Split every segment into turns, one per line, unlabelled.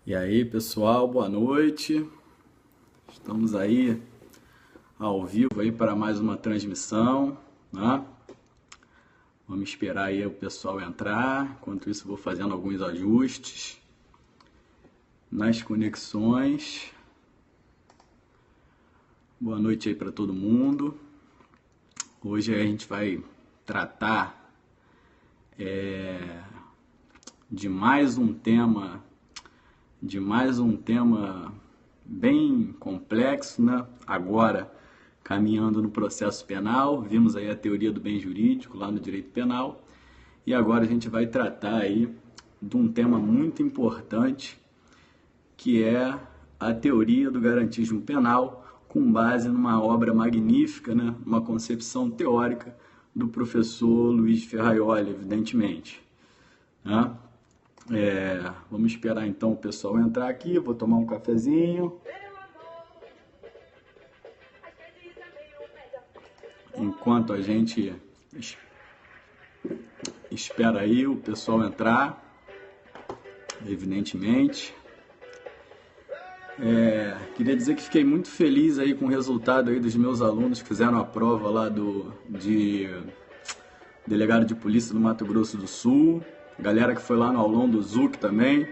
E aí, pessoal, boa noite. Estamos aí ao vivo aí para mais uma transmissão, né? Vamos esperar aí o pessoal entrar. Enquanto isso, vou fazendo alguns ajustes nas conexões. Boa noite aí para todo mundo. Hoje a gente vai tratar de mais um tema bem complexo, né? Agora, caminhando no processo penal, vimos aí a teoria do bem jurídico lá no direito penal, e agora a gente vai tratar aí de um tema muito importante, que é a teoria do garantismo penal, com base numa obra magnífica, né? Uma concepção teórica do professor Luiz Ferraioli, evidentemente, né? Vamos esperar então o pessoal entrar aqui, vou tomar um cafezinho. Enquanto a gente espera aí o pessoal entrar, evidentemente. Queria dizer que fiquei muito feliz aí com o resultado aí dos meus alunos que fizeram a prova lá de delegado de polícia do Mato Grosso do Sul. Galera que foi lá no aulão do Zuc também,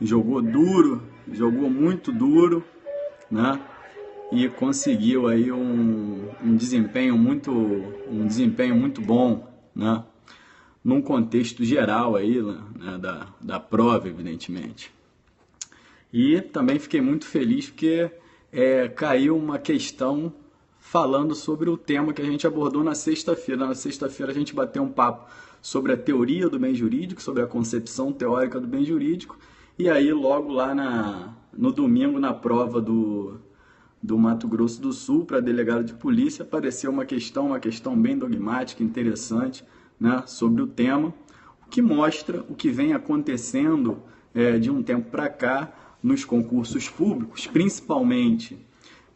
jogou duro, jogou muito duro, né? E conseguiu aí um desempenho muito bom, né? Num contexto geral aí, né? da prova, evidentemente. E também fiquei muito feliz porque caiu uma questão falando sobre o tema que a gente abordou na sexta-feira. Na sexta-feira a gente bateu um papo sobre a teoria do bem jurídico, sobre a concepção teórica do bem jurídico, e aí logo lá no domingo, na prova do Mato Grosso do Sul, para delegado de polícia, apareceu uma questão bem dogmática, interessante, né, sobre o tema, o que mostra o que vem acontecendo de um tempo para cá nos concursos públicos, principalmente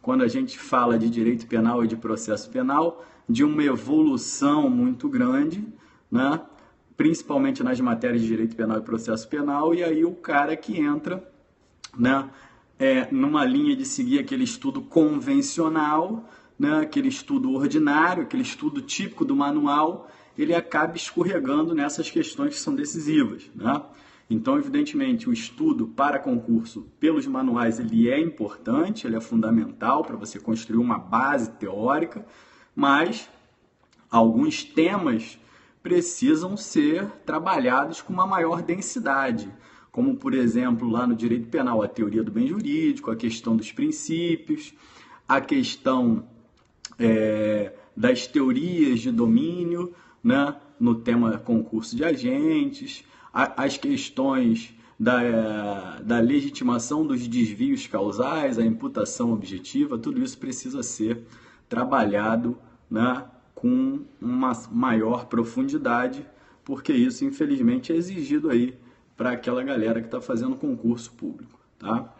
quando a gente fala de direito penal e de processo penal, de uma evolução muito grande, né? Principalmente nas matérias de direito penal e processo penal, e aí o cara que entra, né, numa linha de seguir aquele estudo convencional, né, aquele estudo ordinário, aquele estudo típico do manual, ele acaba escorregando nessas questões que são decisivas, né? Então, evidentemente, o estudo para concurso pelos manuais ele é importante, ele é fundamental para você construir uma base teórica, mas alguns temas precisam ser trabalhados com uma maior densidade, como, por exemplo, lá no direito penal, a teoria do bem jurídico, a questão dos princípios, a questão das teorias de domínio, né, no tema concurso de agentes, as questões da legitimação dos desvios causais, a imputação objetiva, tudo isso precisa ser trabalhado, né, com uma maior profundidade, porque isso, infelizmente, é exigido aí para aquela galera que está fazendo concurso público, tá?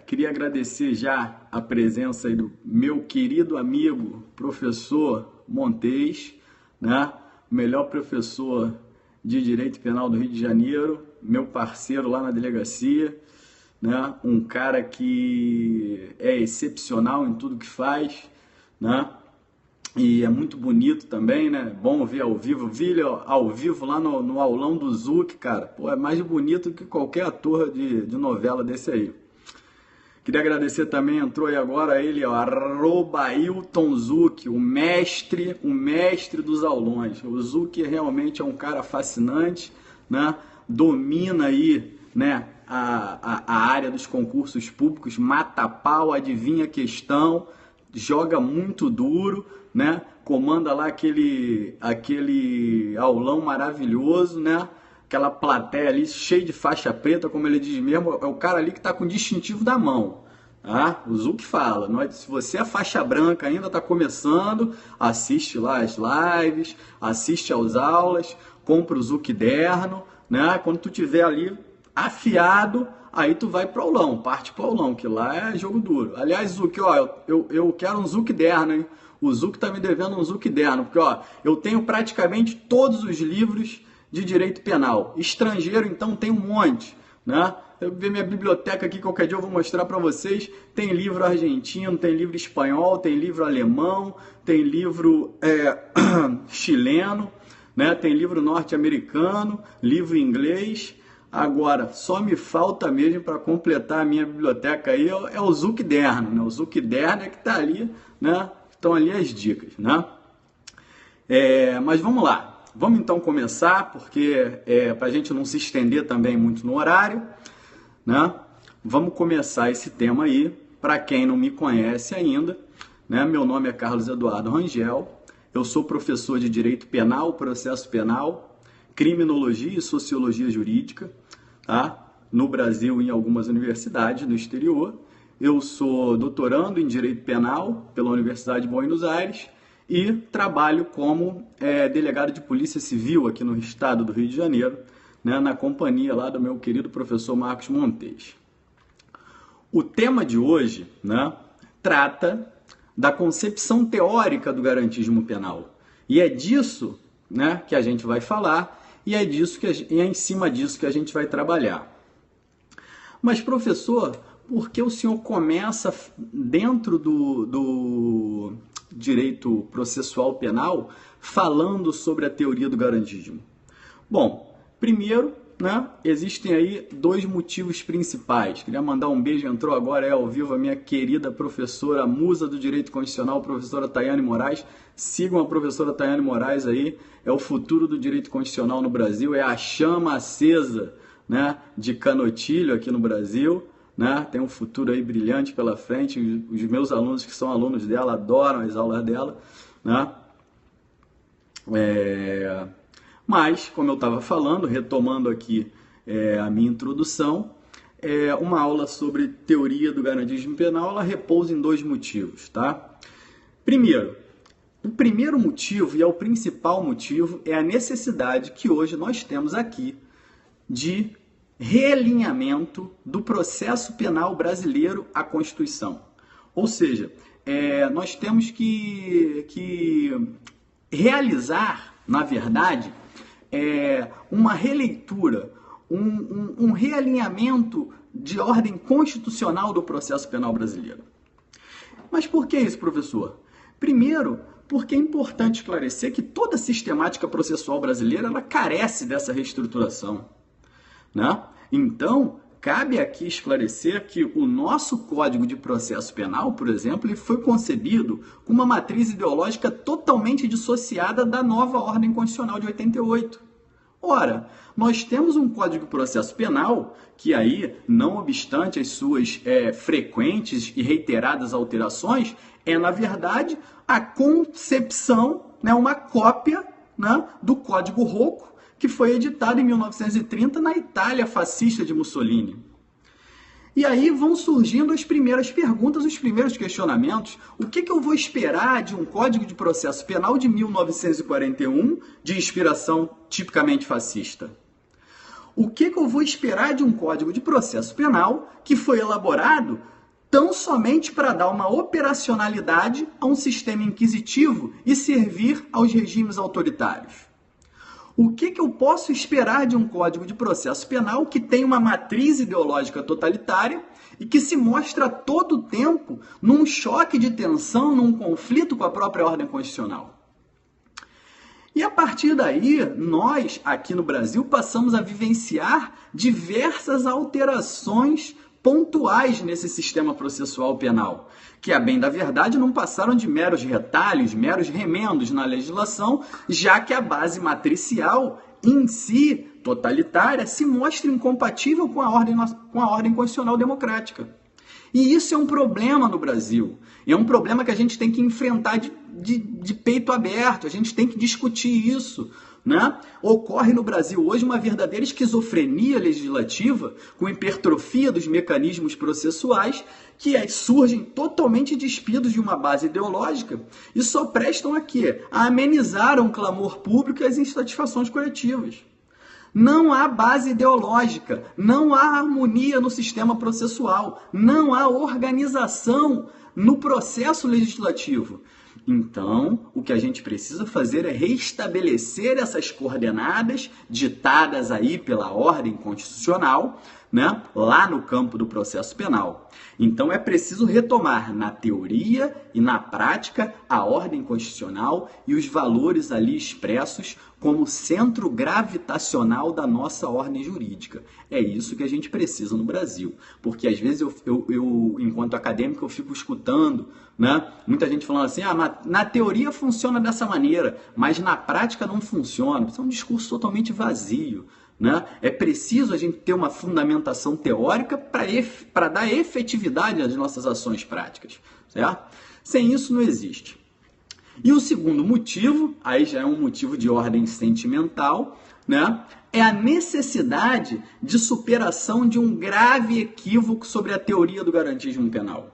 Queria agradecer já a presença aí do meu querido amigo, professor Montes, né? O melhor professor de Direito Penal do Rio de Janeiro, meu parceiro lá na delegacia, né? Um cara que é excepcional em tudo que faz, né? E é muito bonito também, né? Bom ver ao vivo. Vi ele ao vivo lá no aulão do Zuc, cara. Pô, é mais bonito que qualquer ator de novela desse aí. Queria agradecer também, entrou aí agora ele, ó, @HiltonZuc, o mestre dos aulões. O Zuc realmente é um cara fascinante, né? Domina aí, né, a área dos concursos públicos, mata a pau, adivinha a questão, joga muito duro, né? Comanda lá aquele aulão maravilhoso, né? Aquela plateia ali cheia de faixa preta, como ele diz mesmo, é o cara ali que está com o distintivo da mão, tá? O Zuc fala, não é, se você é faixa branca ainda, está começando, assiste lá as lives, assiste às aulas, compra o Zuc Derno, né? Quando tu tiver ali afiado, aí tu vai pro aulão, parte pro aulão, que lá é jogo duro. Aliás, Zuc, ó, eu quero um Zuc Derno, hein? O Zuc tá me devendo um Zuc Derno, porque ó, eu tenho praticamente todos os livros de direito penal. Estrangeiro, então, tem um monte, né? Eu vi minha biblioteca aqui, qualquer dia eu vou mostrar para vocês. Tem livro argentino, tem livro espanhol, tem livro alemão, tem livro chileno, né? Tem livro norte-americano, livro inglês. Agora, só me falta mesmo para completar a minha biblioteca aí é o Zucderno, né? O Zucderno é que está ali, né? Estão ali as dicas, né? Mas vamos lá. Vamos então começar, porque para a gente não se estender também muito no horário, né? Vamos começar esse tema aí. Para quem não me conhece ainda, né? Meu nome é Carlos Eduardo Rangel. Eu sou professor de Direito Penal, Processo Penal, Criminologia e Sociologia Jurídica, tá? No Brasil e em algumas universidades no exterior. Eu sou doutorando em Direito Penal pela Universidade de Buenos Aires e trabalho como delegado de Polícia Civil aqui no estado do Rio de Janeiro, né, na companhia lá do meu querido professor Marcos Montes. O tema de hoje, né, trata da concepção teórica do garantismo penal. E é disso, né, que a gente vai falar e é em cima disso que a gente vai trabalhar. Mas, professor, por que o senhor começa dentro do direito processual penal falando sobre a teoria do garantismo? Bom, primeiro, né, existem aí dois motivos principais. Queria mandar um beijo, entrou agora ao vivo a minha querida professora, musa do Direito Constitucional, professora Tayane Moraes. Sigam a professora Tayane Moraes aí, é o futuro do Direito Constitucional no Brasil, é a chama acesa, né, de Canotilho aqui no Brasil, né, tem um futuro aí brilhante pela frente. Os meus alunos que são alunos dela adoram as aulas dela, né. Mas, como eu estava falando, retomando aqui a minha introdução, uma aula sobre teoria do garantismo penal, ela repousa em dois motivos, tá? Primeiro, o primeiro motivo, e é o principal motivo, é a necessidade que hoje nós temos aqui de realinhamento do processo penal brasileiro à Constituição. Ou seja, nós temos que realizar, na verdade, uma releitura, um realinhamento de ordem constitucional do processo penal brasileiro. Mas por que isso, professor? Primeiro, porque é importante esclarecer que toda a sistemática processual brasileira ela carece dessa reestruturação, né? Então, cabe aqui esclarecer que o nosso Código de Processo Penal, por exemplo, ele foi concebido com uma matriz ideológica totalmente dissociada da nova ordem constitucional de 88. Ora, nós temos um Código de Processo Penal que aí, não obstante as suas frequentes e reiteradas alterações, na verdade, a concepção, né, uma cópia, né, do Código Rocco, que foi editado em 1930 na Itália fascista de Mussolini. E aí vão surgindo as primeiras perguntas, os primeiros questionamentos. O que eu vou esperar de um Código de Processo Penal de 1941, de inspiração tipicamente fascista? O que eu vou esperar de um Código de Processo Penal que foi elaborado tão somente para dar uma operacionalidade a um sistema inquisitivo e servir aos regimes autoritários? O que eu posso esperar de um Código de Processo Penal que tem uma matriz ideológica totalitária e que se mostra a todo tempo num choque de tensão, num conflito com a própria ordem constitucional? E a partir daí, nós, aqui no Brasil, passamos a vivenciar diversas alterações pontuais nesse sistema processual penal, que, a bem da verdade, não passaram de meros retalhos, meros remendos na legislação, já que a base matricial em si, totalitária, se mostra incompatível com a ordem constitucional democrática. E isso é um problema no Brasil. E é um problema que a gente tem que enfrentar de peito aberto, a gente tem que discutir isso, né? Ocorre no Brasil hoje uma verdadeira esquizofrenia legislativa com hipertrofia dos mecanismos processuais que surgem totalmente despidos de uma base ideológica e só prestam a quê? A amenizar um clamor público e as insatisfações coletivas. Não há base ideológica, não há harmonia no sistema processual, não há organização no processo legislativo. Então, o que a gente precisa fazer é restabelecer essas coordenadas ditadas aí pela ordem constitucional, né, lá no campo do processo penal. Então, é preciso retomar na teoria e na prática a ordem constitucional e os valores ali expressos como centro gravitacional da nossa ordem jurídica. É isso que a gente precisa no Brasil. Porque às vezes eu enquanto acadêmico, eu fico escutando, né, muita gente falando assim, na teoria funciona dessa maneira, mas na prática não funciona. Isso é um discurso totalmente vazio. Né? É preciso a gente ter uma fundamentação teórica para dar efetividade às nossas ações práticas. Certo? Sem isso não existe. E o segundo motivo, aí já é um motivo de ordem sentimental, né? É a necessidade de superação de um grave equívoco sobre a teoria do garantismo penal.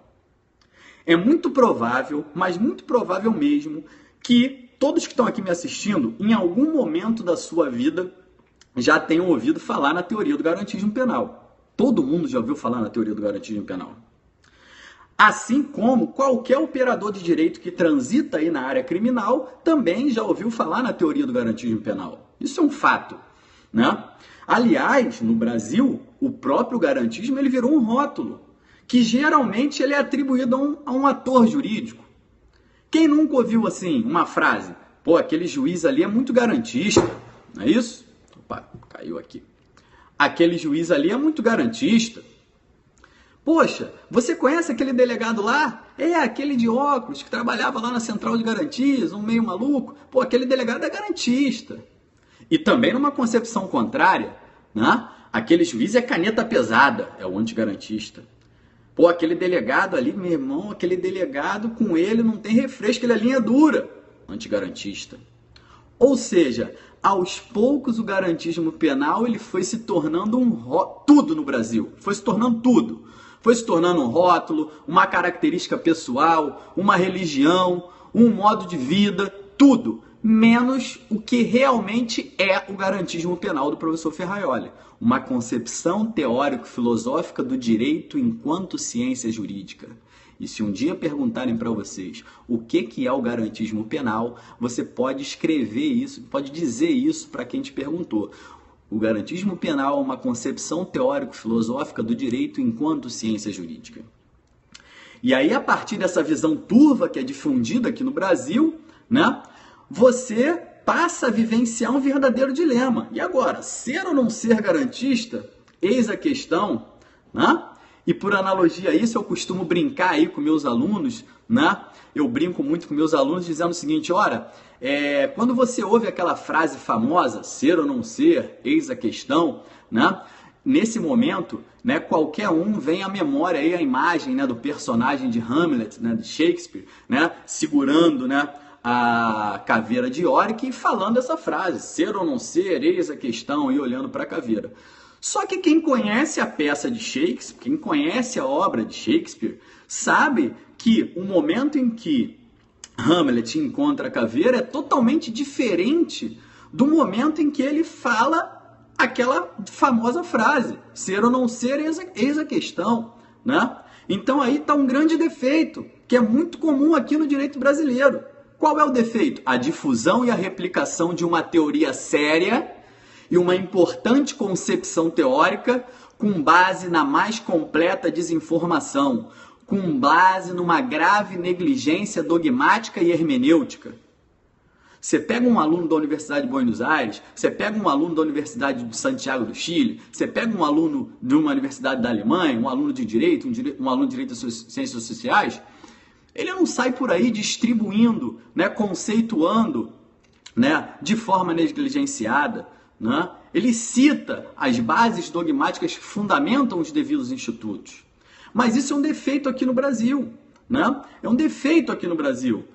É muito provável, mas muito provável mesmo, que todos que estão aqui me assistindo, em algum momento da sua vida, já tenham ouvido falar na teoria do garantismo penal. Todo mundo já ouviu falar na teoria do garantismo penal. Assim como qualquer operador de direito que transita aí na área criminal também já ouviu falar na teoria do garantismo penal. Isso é um fato, né? Aliás, no Brasil, o próprio garantismo ele virou um rótulo, que geralmente ele é atribuído a um ator jurídico. Quem nunca ouviu assim uma frase? Pô, aquele juiz ali é muito garantista, não é isso? Opa, caiu aqui. Aquele juiz ali é muito garantista. Poxa, você conhece aquele delegado lá? É, aquele de óculos que trabalhava lá na central de garantias, um meio maluco. Pô, aquele delegado é garantista. E também numa concepção contrária, né? Aquele juiz é caneta pesada, é o antigarantista. Pô, aquele delegado ali, meu irmão, aquele delegado com ele não tem refresco, ele é linha dura, antigarantista. Ou seja, aos poucos o garantismo penal ele foi se tornando tudo no Brasil, foi se tornando tudo. Foi se tornando um rótulo, uma característica pessoal, uma religião, um modo de vida, tudo, menos o que realmente é o garantismo penal do professor Ferraioli. Uma concepção teórico-filosófica do direito enquanto ciência jurídica. E se um dia perguntarem para vocês o que é o garantismo penal, você pode escrever isso, pode dizer isso para quem te perguntou. O garantismo penal é uma concepção teórico-filosófica do direito enquanto ciência jurídica. E aí, a partir dessa visão turva que é difundida aqui no Brasil, né, você passa a vivenciar um verdadeiro dilema. E agora, ser ou não ser garantista? Eis a questão, né? E por analogia a isso, eu costumo brincar aí com meus alunos, né? Eu brinco muito com meus alunos dizendo o seguinte, ora, quando você ouve aquela frase famosa, ser ou não ser, eis a questão, né? Nesse momento, né, qualquer um vem à memória aí a imagem, né, do personagem de Hamlet, né, de Shakespeare, né, segurando, né, a caveira de Yorick e falando essa frase, ser ou não ser, eis a questão, e olhando para a caveira. Só que quem conhece a peça de Shakespeare, quem conhece a obra de Shakespeare, sabe que o momento em que Hamlet encontra a caveira é totalmente diferente do momento em que ele fala aquela famosa frase, ser ou não ser, eis a questão, né? Então aí está um grande defeito, que é muito comum aqui no direito brasileiro. Qual é o defeito? A difusão e a replicação de uma teoria séria e uma importante concepção teórica com base na mais completa desinformação, com base numa grave negligência dogmática e hermenêutica. Você pega um aluno da Universidade de Buenos Aires, você pega um aluno da Universidade de Santiago do Chile, você pega um aluno de uma universidade da Alemanha, um aluno de direito, um aluno de direito das ciências sociais, ele não sai por aí distribuindo, né, conceituando, né, de forma negligenciada, né? Ele cita as bases dogmáticas que fundamentam os devidos institutos. Mas isso é um defeito aqui no Brasil, né? É um defeito aqui no Brasil.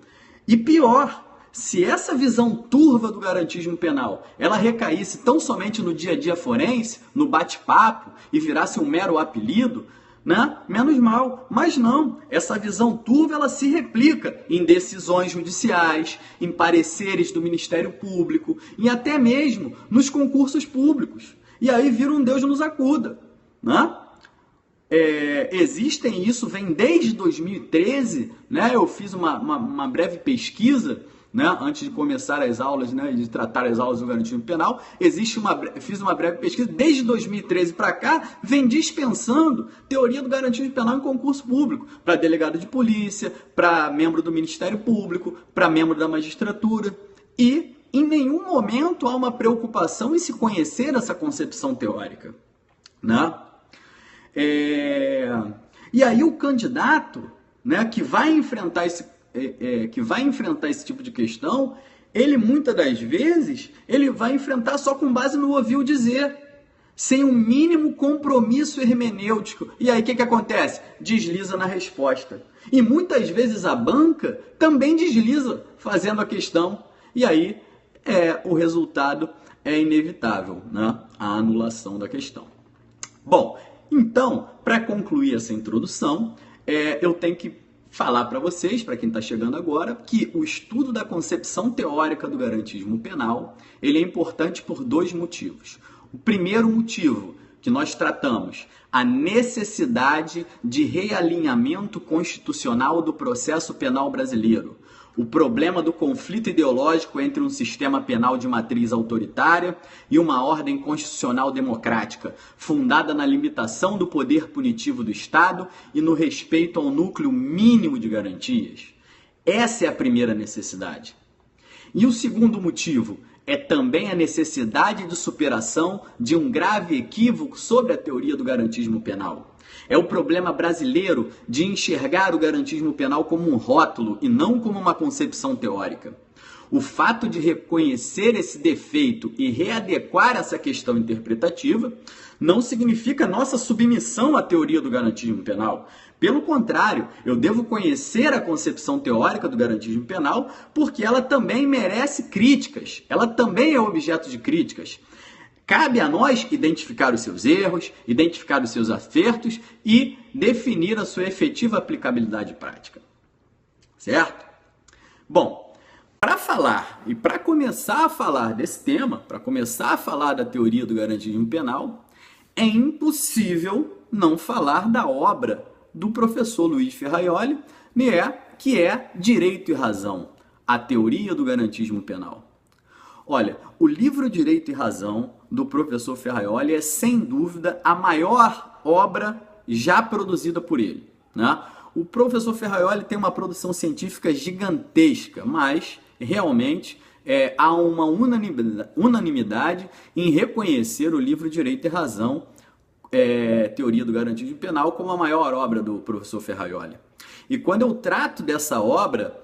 E pior, se essa visão turva do garantismo penal, ela recaísse tão somente no dia a dia forense, no bate-papo, e virasse um mero apelido, né? Menos mal, mas não, essa visão turva ela se replica em decisões judiciais, em pareceres do Ministério Público e até mesmo nos concursos públicos. E aí vira um Deus nos acuda, né? existem, isso vem desde 2013, né? Eu fiz uma breve pesquisa, né, antes de começar as aulas, né, de tratar as aulas do garantismo penal. Fiz uma breve pesquisa, desde 2013 para cá, vem dispensando teoria do garantismo penal em concurso público, para delegado de polícia, para membro do Ministério Público, para membro da magistratura, e em nenhum momento há uma preocupação em se conhecer essa concepção teórica, né? E aí o candidato, né, que vai enfrentar esse tipo de questão, ele muitas das vezes ele vai enfrentar só com base no ouvir dizer, sem um mínimo compromisso hermenêutico. E aí o que acontece? Desliza na resposta. E muitas vezes a banca também desliza fazendo a questão. E aí o resultado é inevitável, né? A anulação da questão. Bom, então, para concluir essa introdução, eu tenho que falar para vocês, para quem está chegando agora, que o estudo da concepção teórica do garantismo penal, ele é importante por dois motivos. O primeiro motivo que nós tratamos, a necessidade de realinhamento constitucional do processo penal brasileiro. O problema do conflito ideológico entre um sistema penal de matriz autoritária e uma ordem constitucional democrática, fundada na limitação do poder punitivo do Estado e no respeito ao núcleo mínimo de garantias. Essa é a primeira necessidade. E o segundo motivo é também a necessidade de superação de um grave equívoco sobre a teoria do garantismo penal. É o problema brasileiro de enxergar o garantismo penal como um rótulo e não como uma concepção teórica. O fato de reconhecer esse defeito e readequar essa questão interpretativa não significa nossa submissão à teoria do garantismo penal. Pelo contrário, eu devo conhecer a concepção teórica do garantismo penal porque ela também merece críticas, ela também é objeto de críticas. Cabe a nós identificar os seus erros, identificar os seus acertos e definir a sua efetiva aplicabilidade prática. Certo? Bom, para falar e para começar a falar desse tema, para começar a falar da teoria do garantismo penal, é impossível não falar da obra do professor Luiz Ferraioli, né, que é Direito e Razão, a teoria do garantismo penal. Olha, o livro Direito e Razão, do professor Ferraioli, é sem dúvida a maior obra já produzida por ele, né? O professor Ferraioli tem uma produção científica gigantesca, mas realmente há uma unanimidade em reconhecer o livro Direito e Razão, Teoria do Garantismo Penal, como a maior obra do professor Ferraioli. E quando eu trato dessa obra,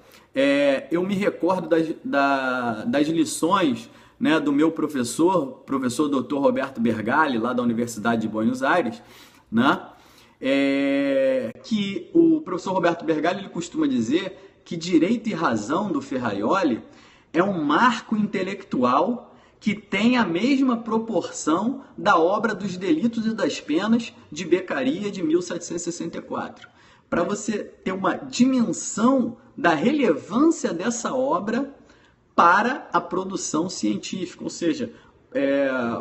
eu me recordo das lições, né, do meu professor Dr. Roberto Bergali, lá da Universidade de Buenos Aires, né, que o professor Roberto Bergali ele costuma dizer que Direito e Razão do Ferraioli é um marco intelectual que tem a mesma proporção da obra dos Delitos e das Penas de Beccaria de 1764. Para você ter uma dimensão da relevância dessa obra para a produção científica, ou seja,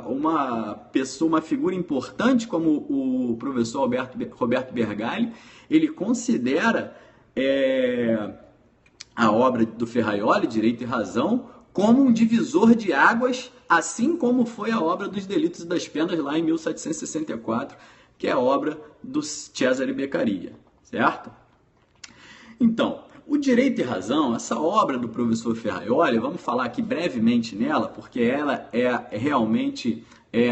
uma figura importante como o professor Roberto Bergali, ele considera a obra do Ferraioli, Direito e Razão, como um divisor de águas, assim como foi a obra dos Delitos e das Penas lá em 1764, que é a obra do Cesare Beccaria, certo? Então, o Direito e Razão, essa obra do professor Ferraioli, vamos falar aqui brevemente nela, porque ela realmente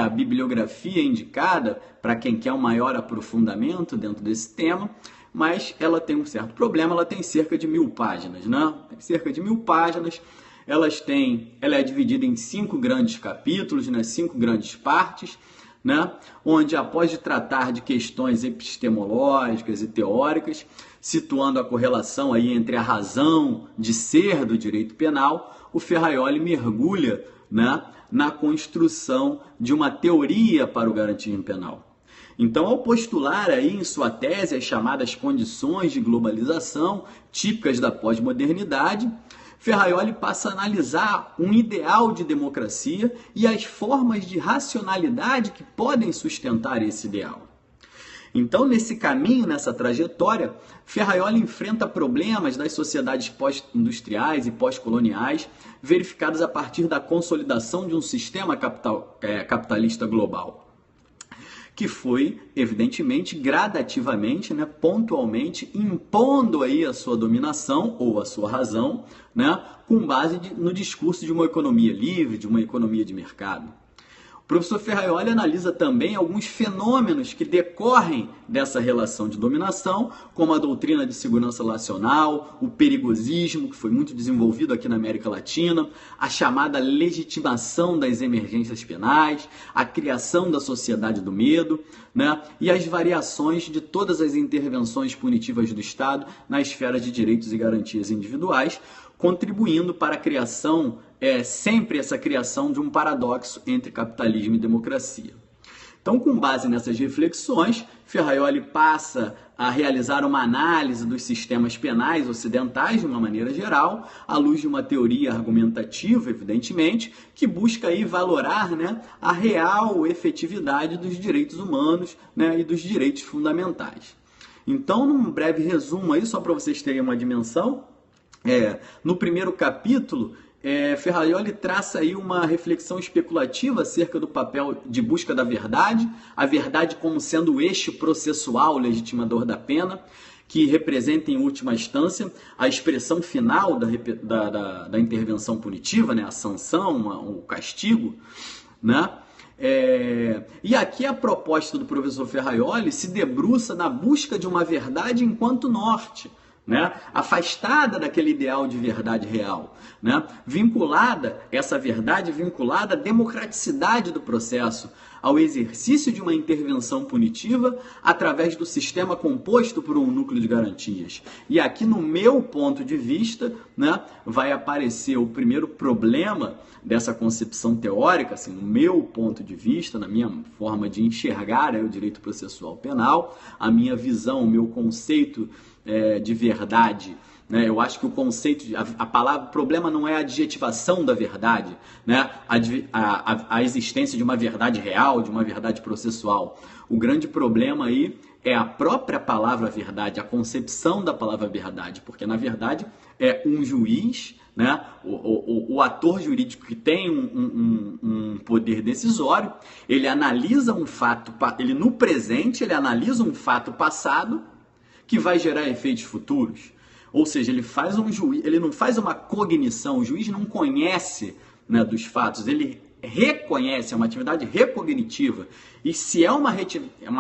a bibliografia indicada para quem quer um maior aprofundamento dentro desse tema, mas ela tem um certo problema, ela tem cerca de 1000 páginas, né? Tem cerca de 1000 páginas, ela é dividida em 5 grandes capítulos, né? 5 grandes partes, né? Onde, após de tratar de questões epistemológicas e teóricas, situando a correlação aí entre a razão de ser do direito penal, o Ferraioli mergulha, né, na construção de uma teoria para o garantismo penal. Então, ao postular aí em sua tese as chamadas condições de globalização típicas da pós-modernidade, Ferraioli passa a analisar um ideal de democracia e as formas de racionalidade que podem sustentar esse ideal. Então, nesse caminho, nessa trajetória, Ferraioli enfrenta problemas das sociedades pós-industriais e pós-coloniais, verificados a partir da consolidação de um sistema capitalista global, que foi, evidentemente, gradativamente, né, pontualmente, impondo aí a sua dominação ou a sua razão, né, com base no discurso de uma economia livre, de uma economia de mercado. O professor Ferraioli analisa também alguns fenômenos que decorrem dessa relação de dominação, como a doutrina de segurança nacional, o perigosismo, que foi muito desenvolvido aqui na América Latina, a chamada legitimação das emergências penais, a criação da sociedade do medo, né, e as variações de todas as intervenções punitivas do Estado na esfera de direitos e garantias individuais, contribuindo para a criação, sempre essa criação de um paradoxo entre capitalismo e democracia. Então, com base nessas reflexões, Ferraioli passa a realizar uma análise dos sistemas penais ocidentais, de uma maneira geral, à luz de uma teoria argumentativa, evidentemente, que busca aí valorar, né, a real efetividade dos direitos humanos, né, e dos direitos fundamentais. Então, num breve resumo aí, só para vocês terem uma dimensão, no primeiro capítulo, Ferraioli traça aí uma reflexão especulativa acerca do papel de busca da verdade, a verdade como sendo o eixo processual legitimador da pena, que representa em última instância a expressão final da intervenção punitiva, né, a sanção, o castigo, né? E aqui a proposta do professor Ferraioli se debruça na busca de uma verdade enquanto norte, né? Afastada daquele ideal de verdade real, né? Essa verdade vinculada à democraticidade do processo, ao exercício de uma intervenção punitiva através do sistema composto por um núcleo de garantias. E aqui, no meu ponto de vista, né, vai aparecer o primeiro problema dessa concepção teórica, assim, no meu ponto de vista, na minha forma de enxergar o direito processual penal, a minha visão, o meu conceito de verdade, né? Eu acho que o conceito, a palavra, o problema não é a adjetivação da verdade, né? A existência de uma verdade real, de uma verdade processual. O grande problema aí é a própria palavra verdade, a concepção da palavra verdade, porque na verdade é um juiz, né? O ator jurídico que tem um poder decisório, ele analisa um fato, ele no presente, ele analisa um fato passado que vai gerar efeitos futuros. Ou seja, ele não faz uma cognição, o juiz não conhece, né, dos fatos, ele reconhece, é uma atividade recognitiva. E se é uma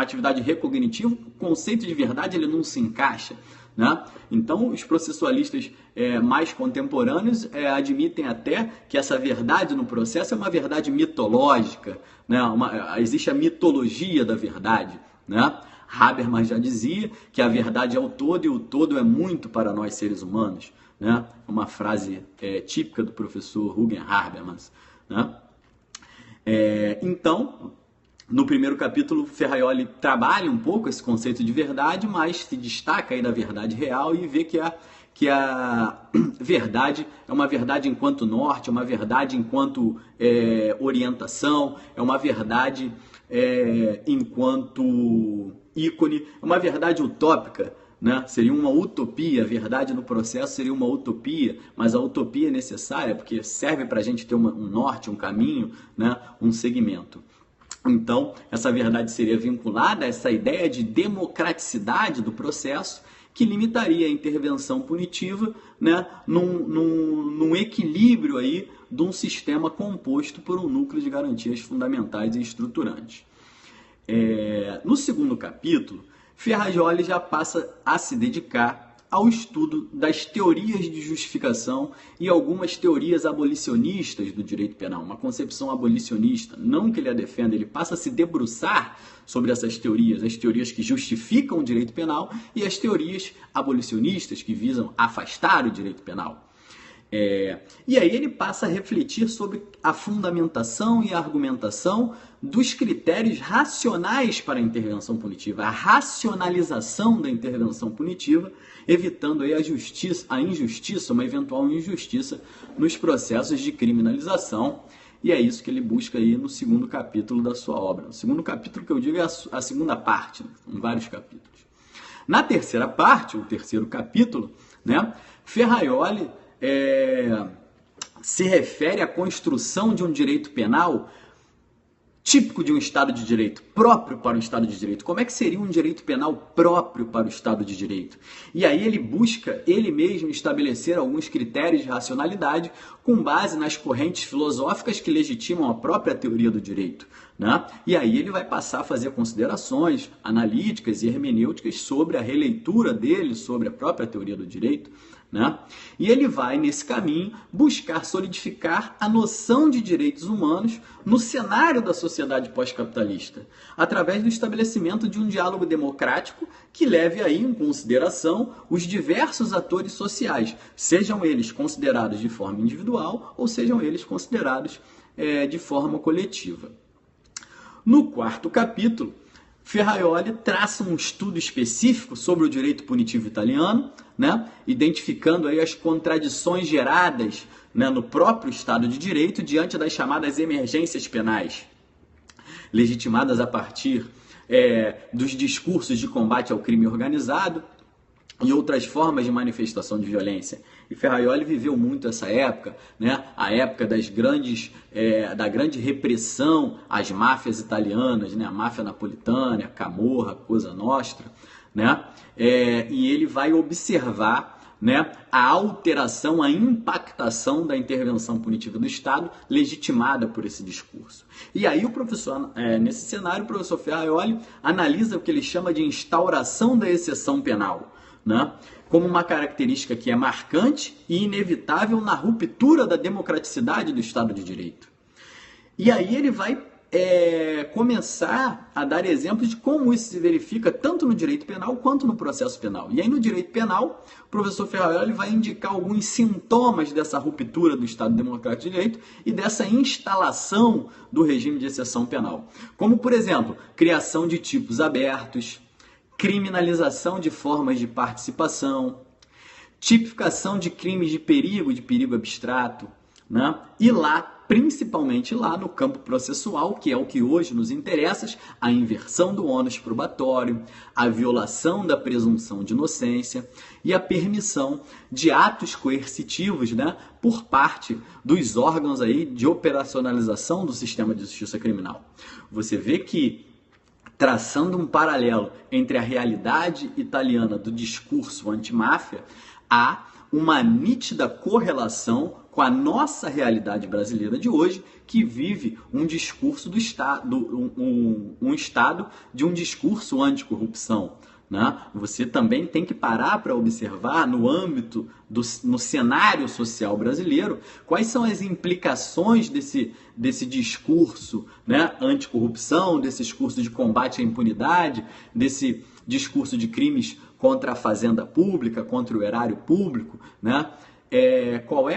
atividade recognitiva, o conceito de verdade ele não se encaixa, né? Então, os processualistas mais contemporâneos admitem até que essa verdade no processo é uma verdade mitológica, né? Existe a mitologia da verdade, né? Habermas já dizia que a verdade é o todo e o todo é muito para nós seres humanos, né? Uma frase típica do professor Jürgen Habermas, né? Então, no primeiro capítulo, Ferraioli trabalha um pouco esse conceito de verdade, mas se destaca aí da verdade real e vê que a verdade é uma verdade enquanto norte, é uma verdade enquanto orientação, é uma verdade enquanto ícone, é uma verdade utópica, né? Seria uma utopia, a verdade no processo seria uma utopia, mas a utopia é necessária porque serve para a gente ter um norte, um caminho, né? Um segmento. Então, essa verdade seria vinculada a essa ideia de democraticidade do processo, que limitaria a intervenção punitiva, né, num equilíbrio aí de um sistema composto por um núcleo de garantias fundamentais e estruturantes. No segundo capítulo, Ferraioli já passa a se dedicar ao estudo das teorias de justificação e algumas teorias abolicionistas do direito penal, uma concepção abolicionista, não que ele a defenda, ele passa a se debruçar sobre essas teorias, as teorias que justificam o direito penal e as teorias abolicionistas que visam afastar o direito penal. E aí ele passa a refletir sobre a fundamentação e a argumentação dos critérios racionais para a intervenção punitiva, a racionalização da intervenção punitiva, evitando aí a injustiça, uma eventual injustiça nos processos de criminalização e é isso que ele busca aí no segundo capítulo da sua obra. O segundo capítulo que eu digo é a segunda parte, né? São vários capítulos. Na terceira parte, o terceiro capítulo, né, Ferraioli se refere à construção de um direito penal típico de um Estado de Direito, próprio para um Estado de Direito. Como é que seria um direito penal próprio para o Estado de Direito? E aí ele busca, ele mesmo, estabelecer alguns critérios de racionalidade com base nas correntes filosóficas que legitimam a própria teoria do direito, né? E aí ele vai passar a fazer considerações analíticas e hermenêuticas sobre a releitura dele, sobre a própria teoria do direito, né? E ele vai, nesse caminho, buscar solidificar a noção de direitos humanos no cenário da sociedade pós-capitalista, através do estabelecimento de um diálogo democrático que leve aí em consideração os diversos atores sociais, sejam eles considerados de forma individual ou sejam eles considerados de forma coletiva. No quarto capítulo, Ferraioli traça um estudo específico sobre o direito punitivo italiano, né, identificando aí as contradições geradas, né, no próprio Estado de Direito diante das chamadas emergências penais, legitimadas a partir dos discursos de combate ao crime organizado e outras formas de manifestação de violência. E Ferraioli viveu muito essa época, né? A época da grande repressão às máfias italianas, né? A máfia napolitana, a Camorra, a Cosa Nostra, né? E ele vai observar, né, a alteração, a impactação da intervenção punitiva do Estado legitimada por esse discurso. E aí nesse cenário, o professor Ferraioli analisa o que ele chama de instauração da exceção penal, né, como uma característica que é marcante e inevitável na ruptura da democraticidade do Estado de Direito. E aí ele vai começar a dar exemplos de como isso se verifica tanto no direito penal quanto no processo penal. E aí no direito penal, o professor Ferraioli vai indicar alguns sintomas dessa ruptura do Estado Democrático de Direito e dessa instalação do regime de exceção penal. Como, por exemplo, criação de tipos abertos, criminalização de formas de participação, tipificação de crimes de perigo abstrato, né? E principalmente lá no campo processual, que é o que hoje nos interessa, a inversão do ônus probatório, a violação da presunção de inocência e a permissão de atos coercitivos, né, por parte dos órgãos aí de operacionalização do sistema de justiça criminal. Você vê que, traçando um paralelo entre a realidade italiana do discurso antimáfia, há uma nítida correlação com a nossa realidade brasileira de hoje, que vive um discurso do Estado, um Estado de um discurso anticorrupção, né? Você também tem que parar para observar no âmbito, no cenário social brasileiro, quais são as implicações desse discurso, né, anticorrupção, desse discurso de combate à impunidade, desse discurso de crimes contra a fazenda pública, contra o erário público, né? Quais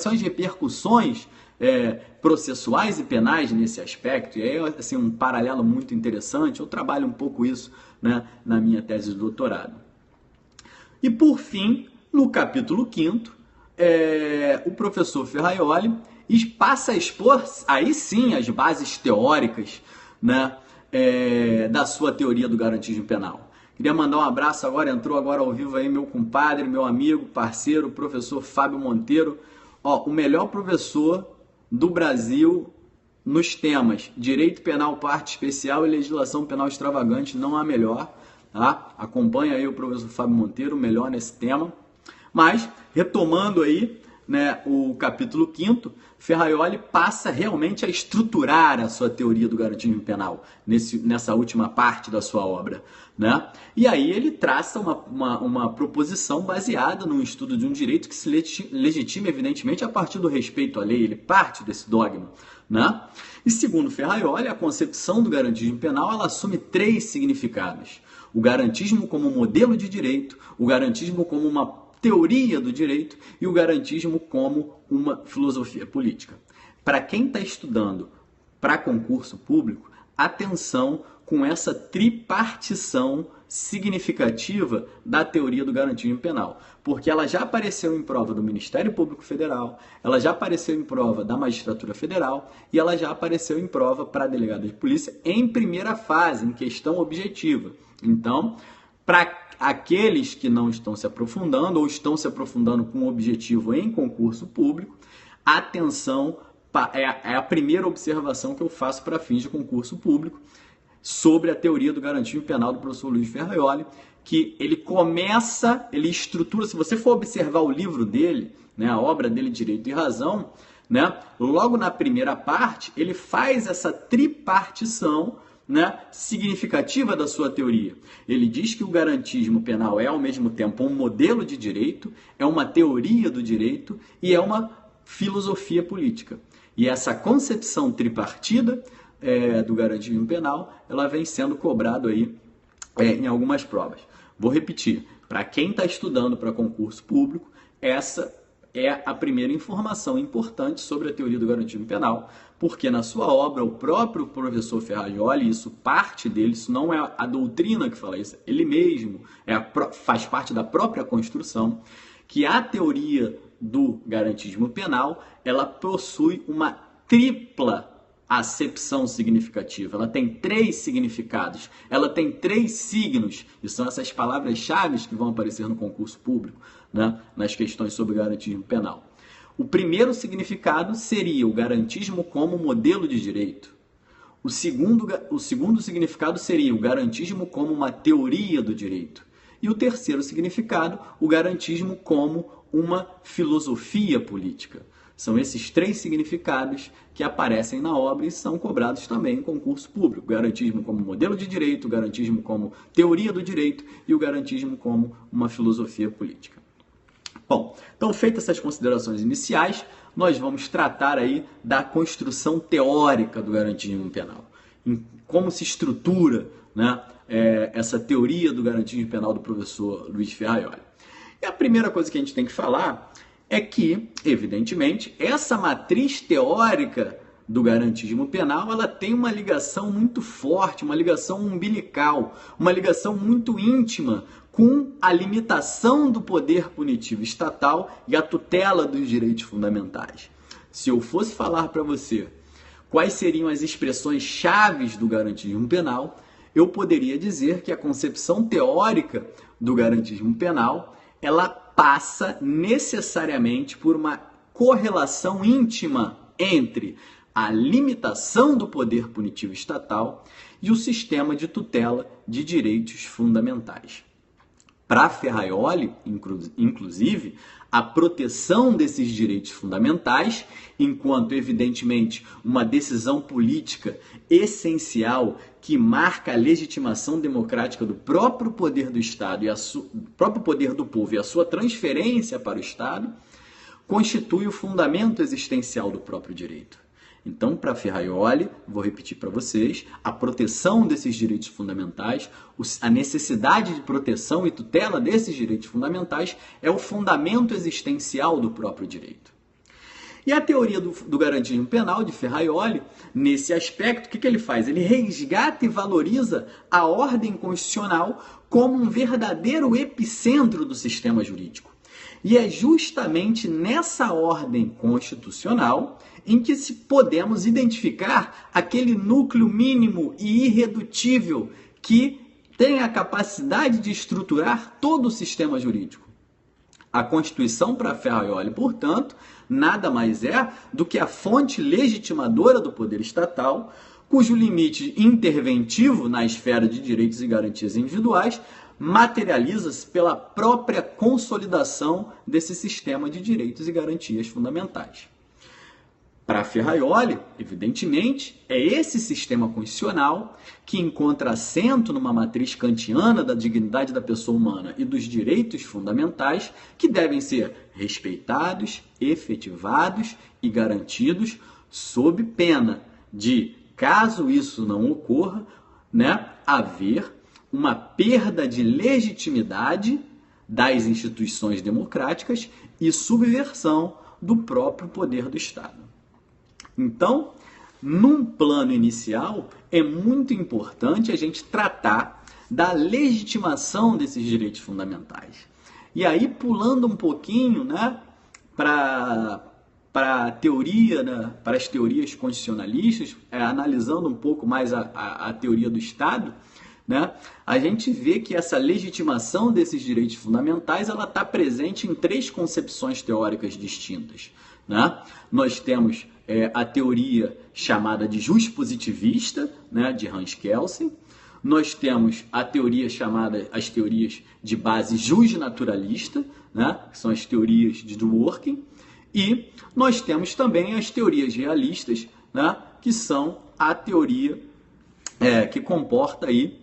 são as repercussões processuais e penais nesse aspecto? E aí, assim, um paralelo muito interessante, eu trabalho um pouco isso, né, na minha tese de doutorado. E por fim, no capítulo 5º, o professor Ferraioli passa a expor, aí sim, as bases teóricas, né, da sua teoria do garantismo penal. Queria mandar um abraço agora, entrou agora ao vivo aí meu compadre, meu amigo, parceiro, professor Fábio Monteiro. O melhor professor do Brasil nos temas Direito Penal Parte Especial e Legislação Penal Extravagante, não há melhor, tá? Acompanha aí o professor Fábio Monteiro, melhor nesse tema. Mas, retomando aí, né, o capítulo 5º, Ferraioli passa realmente a estruturar a sua teoria do garantismo penal nessa última parte da sua obra, né? E aí ele traça uma proposição baseada num estudo de um direito que se legitima, evidentemente, a partir do respeito à lei. Ele parte desse dogma, né? E segundo Ferraioli, a concepção do garantismo penal ela assume 3 significados: o garantismo como modelo de direito, o garantismo como uma teoria do direito e o garantismo como uma filosofia política. Para quem está estudando para concurso público, atenção com essa tripartição significativa da teoria do garantismo penal, porque ela já apareceu em prova do Ministério Público Federal, ela já apareceu em prova da Magistratura Federal e ela já apareceu em prova para delegado de polícia em primeira fase, em questão objetiva. Então, para aqueles que não estão se aprofundando ou estão se aprofundando com objetivo em concurso público, atenção, é a primeira observação que eu faço para fins de concurso público sobre a teoria do garantismo penal do professor Luiz Ferraioli, que ele estrutura, se você for observar o livro dele, né, a obra dele, Direito e Razão, né, logo na primeira parte, ele faz essa tripartição, né, significativa da sua teoria. Ele diz que o garantismo penal é, ao mesmo tempo, um modelo de direito, é uma teoria do direito e é uma filosofia política. E essa concepção tripartida do garantismo penal, ela vem sendo cobrado aí em algumas provas. Vou repetir, para quem está estudando para concurso público, essa é a primeira informação importante sobre a teoria do garantismo penal, porque na sua obra, o próprio professor Ferraioli, isso parte dele, isso não é a doutrina que fala isso, ele mesmo faz parte da própria construção, que a teoria do garantismo penal, ela possui uma tripla acepção significativa. Ela tem 3 significados, ela tem 3 signos, e são essas palavras-chave que vão aparecer no concurso público, né, nas questões sobre garantismo penal. O primeiro significado seria o garantismo como modelo de direito. O segundo significado seria o garantismo como uma teoria do direito. E o terceiro significado, o garantismo como uma filosofia política. São esses 3 significados que aparecem na obra e são cobrados também em concurso público. O garantismo como modelo de direito, o garantismo como teoria do direito e o garantismo como uma filosofia política. Bom, então feitas essas considerações iniciais, nós vamos tratar aí da construção teórica do garantismo penal. Em como se estrutura, né, essa teoria do garantismo penal do professor Luiz Ferraioli. E a primeira coisa que a gente tem que falar é que, evidentemente, essa matriz teórica do garantismo penal, ela tem uma ligação muito forte, uma ligação umbilical, uma ligação muito íntima com a limitação do poder punitivo estatal e a tutela dos direitos fundamentais. Se eu fosse falar para você quais seriam as expressões chaves do garantismo penal, eu poderia dizer que a concepção teórica do garantismo penal, ela passa necessariamente por uma correlação íntima entre a limitação do poder punitivo estatal e o sistema de tutela de direitos fundamentais. Para Ferraioli, inclusive, a proteção desses direitos fundamentais, enquanto, evidentemente, uma decisão política essencial que marca a legitimação democrática do próprio poder do Estado e próprio poder do povo e a sua transferência para o Estado, constitui o fundamento existencial do próprio direito. Então, para Ferraioli, vou repetir para vocês, a proteção desses direitos fundamentais, a necessidade de proteção e tutela desses direitos fundamentais é o fundamento existencial do próprio direito. E a teoria do garantismo penal de Ferraioli, nesse aspecto, o que ele faz? Ele resgata e valoriza a ordem constitucional como um verdadeiro epicentro do sistema jurídico. E é justamente nessa ordem constitucional em que podemos identificar aquele núcleo mínimo e irredutível que tem a capacidade de estruturar todo o sistema jurídico. A Constituição, para Ferraioli, portanto, nada mais é do que a fonte legitimadora do poder estatal, cujo limite interventivo na esfera de direitos e garantias individuais materializa-se pela própria consolidação desse sistema de direitos e garantias fundamentais. Para Ferraioli, evidentemente, é esse sistema constitucional que encontra assento numa matriz kantiana da dignidade da pessoa humana e dos direitos fundamentais que devem ser respeitados, efetivados e garantidos sob pena de, caso isso não ocorra, haver uma perda de legitimidade das instituições democráticas e subversão do próprio poder do Estado. Então, num plano inicial, é muito importante a gente tratar da legitimação desses direitos fundamentais. E aí, pulando um pouquinho, né, para a teoria, né, para as teorias constitucionalistas, analisando um pouco mais a teoria do Estado, né, a gente vê que essa legitimação desses direitos fundamentais ela está presente em três concepções teóricas distintas. Né? Nós temos a teoria chamada de juspositivista, né, de Hans Kelsen. Nós temos a teoria chamada, as teorias de base jusnaturalista, né, que são as teorias de Dworkin. E nós temos também as teorias realistas, né, que são a teoria que comportam,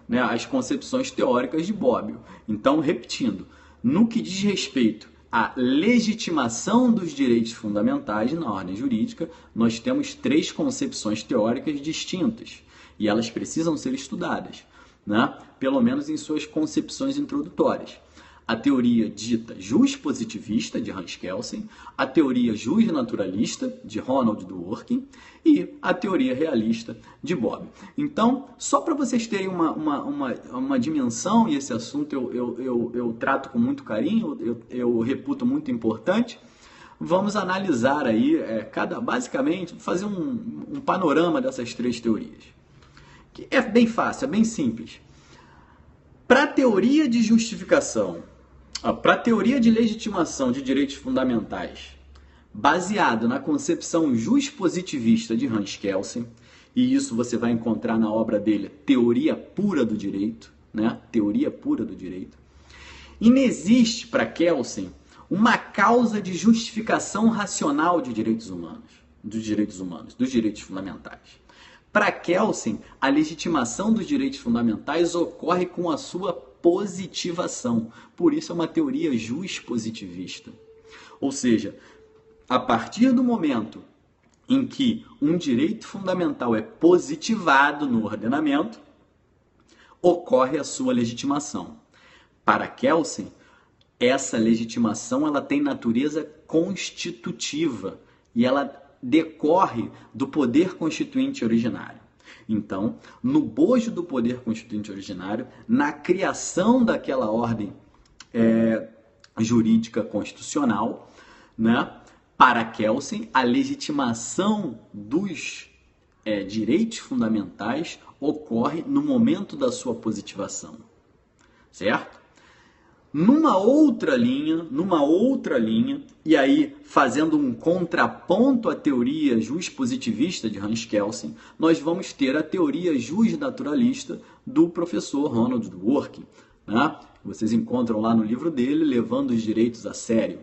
né, as concepções teóricas de Bobbio. Então, repetindo, no que diz respeito à legitimação dos direitos fundamentais na ordem jurídica, nós temos três concepções teóricas distintas e elas precisam ser estudadas, né, pelo menos em suas concepções introdutórias. A teoria dita juspositivista, de Hans Kelsen, a teoria jusnaturalista, de Ronald Dworkin, e a teoria realista, de Bobbio. Então, só para vocês terem uma dimensão, e esse assunto eu trato com muito carinho, eu reputo muito importante, vamos analisar aí, basicamente, fazer um panorama dessas três teorias. Que é bem fácil, é bem simples. Para a teoria de justificação, para a teoria de legitimação de direitos fundamentais, baseado na concepção juspositivista de Hans Kelsen, e isso você vai encontrar na obra dele, Teoria Pura do Direito, né? Teoria Pura do Direito. Inexiste para Kelsen uma causa de justificação racional de direitos humanos, dos direitos fundamentais. Para Kelsen, a legitimação dos direitos fundamentais ocorre com a sua positivação. Por isso é uma teoria juspositivista. Ou seja, a partir do momento em que um direito fundamental é positivado no ordenamento, ocorre a sua legitimação. Para Kelsen, essa legitimação ela tem natureza constitutiva e ela decorre do poder constituinte originário. Então, no bojo do poder constituinte originário, na criação daquela ordem jurídica constitucional, né, para Kelsen, a legitimação dos direitos fundamentais ocorre no momento da sua positivação, certo? Numa outra linha, e aí fazendo um contraponto à teoria juspositivista de Hans Kelsen, nós vamos ter a teoria jusnaturalista do professor Ronald Dworkin, né? Vocês encontram lá no livro dele, Levando os Direitos a Sério.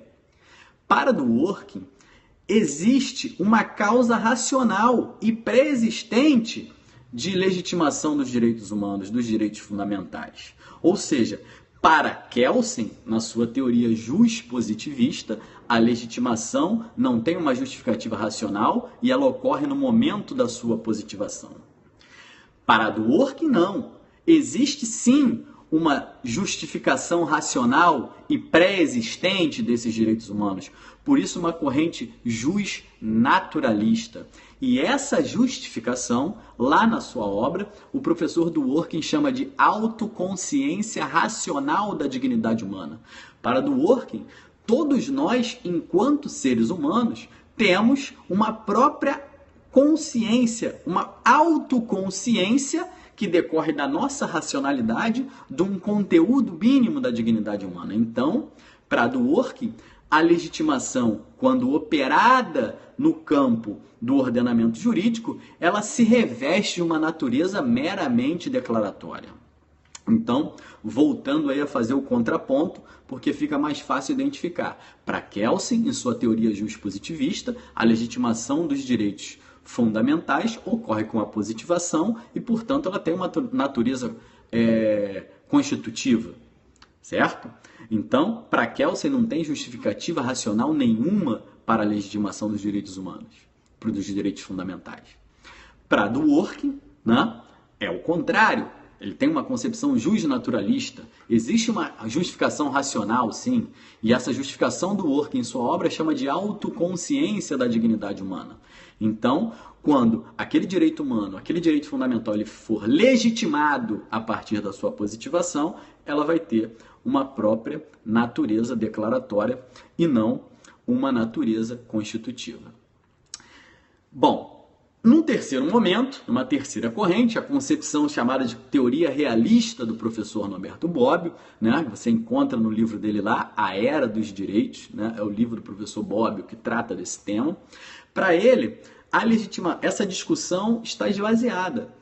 Para Dworkin, existe uma causa racional e pré-existente de legitimação dos direitos humanos, dos direitos fundamentais. Ou seja, para Kelsen, na sua teoria juspositivista, a legitimação não tem uma justificativa racional e ela ocorre no momento da sua positivação. Para Dworkin, não. Existe sim uma justificação racional e pré-existente desses direitos humanos. Por isso, uma corrente jusnaturalista. E essa justificação, lá na sua obra, o professor Dworkin chama de autoconsciência racional da dignidade humana. Para Dworkin, todos nós, enquanto seres humanos, temos uma própria consciência, uma autoconsciência que decorre da nossa racionalidade, de um conteúdo mínimo da dignidade humana. Então, para Dworkin, a legitimação, quando operada no campo do ordenamento jurídico, ela se reveste de uma natureza meramente declaratória. Então, voltando aí a fazer o contraponto, porque fica mais fácil identificar. Para Kelsen, em sua teoria juspositivista, a legitimação dos direitos fundamentais ocorre com a positivação e, portanto, ela tem uma natureza constitutiva, certo? Então, para Kelsen não tem justificativa racional nenhuma para a legitimação dos direitos humanos, dos direitos fundamentais. Para Dworkin, né, é o contrário. Ele tem uma concepção jusnaturalista. Existe uma justificação racional, sim, e essa justificação do Dworkin em sua obra chama de autoconsciência da dignidade humana. Então, quando aquele direito humano, aquele direito fundamental, ele for legitimado a partir da sua positivação, ela vai ter uma própria natureza declaratória e não uma natureza constitutiva. Bom, num terceiro momento, numa terceira corrente, a concepção chamada de teoria realista do professor Norberto Bobbio, né? Você encontra no livro dele lá, A Era dos Direitos, né? É o livro do professor Bobbio que trata desse tema. Para ele, essa discussão está esvaziada.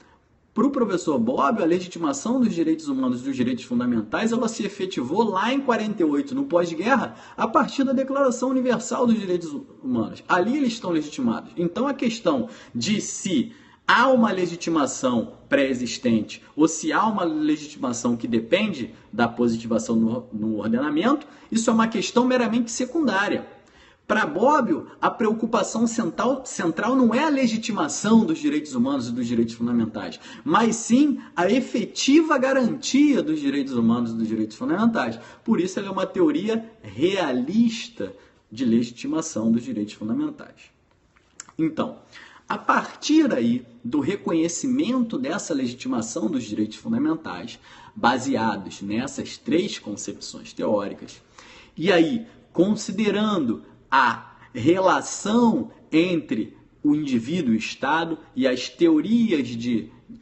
Para o professor Bobbio, a legitimação dos direitos humanos e dos direitos fundamentais, ela se efetivou lá em 48, no pós-guerra, a partir da Declaração Universal dos Direitos Humanos. Ali eles estão legitimados. Então, a questão de se há uma legitimação pré-existente ou se há uma legitimação que depende da positivação no ordenamento, isso é uma questão meramente secundária. Para Bobbio, a preocupação central não é a legitimação dos direitos humanos e dos direitos fundamentais, mas sim a efetiva garantia dos direitos humanos e dos direitos fundamentais. Por isso, ela é uma teoria realista de legitimação dos direitos fundamentais. Então, a partir aí do reconhecimento dessa legitimação dos direitos fundamentais, baseados nessas três concepções teóricas, e aí, considerando a relação entre o indivíduo e o Estado e as teorias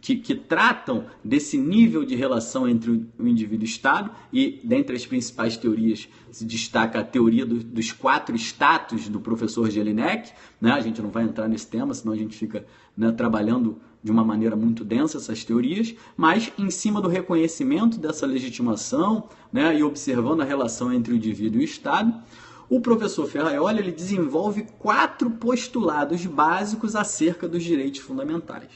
que tratam desse nível de relação entre o indivíduo e o Estado, e dentre as principais teorias se destaca a teoria dos 4 status do professor Jelinek, né? A gente não vai entrar nesse tema, senão a gente fica, né, trabalhando de uma maneira muito densa essas teorias, mas em cima do reconhecimento dessa legitimação, né, e observando a relação entre o indivíduo e o Estado, o professor Ferraioli ele desenvolve 4 postulados básicos acerca dos direitos fundamentais.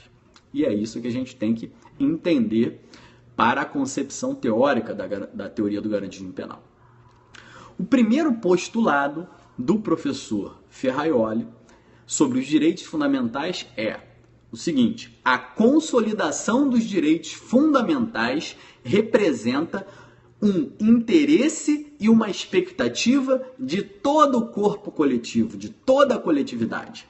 E é isso que a gente tem que entender para a concepção teórica da teoria do garantismo penal. O primeiro postulado do professor Ferraioli sobre os direitos fundamentais é o seguinte: a consolidação dos direitos fundamentais representa um interesse e uma expectativa de todo o corpo coletivo, de toda a coletividade.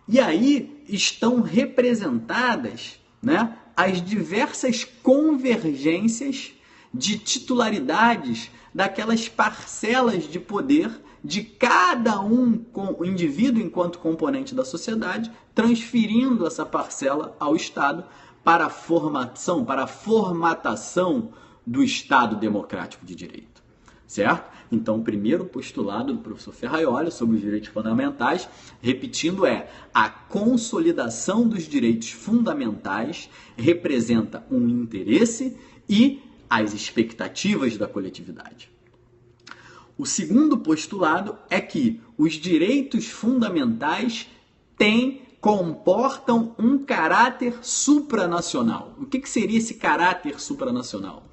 E aí estão representadas, né, as diversas convergências de titularidades daquelas parcelas de poder de cada o indivíduo enquanto componente da sociedade, transferindo essa parcela ao Estado para a formatação do Estado democrático de direito, certo? Então, o primeiro postulado do professor Ferraioli sobre os direitos fundamentais, repetindo, é a consolidação dos direitos fundamentais representa um interesse e as expectativas da coletividade. O segundo postulado é que os direitos fundamentais comportam um caráter supranacional. O que seria esse caráter supranacional?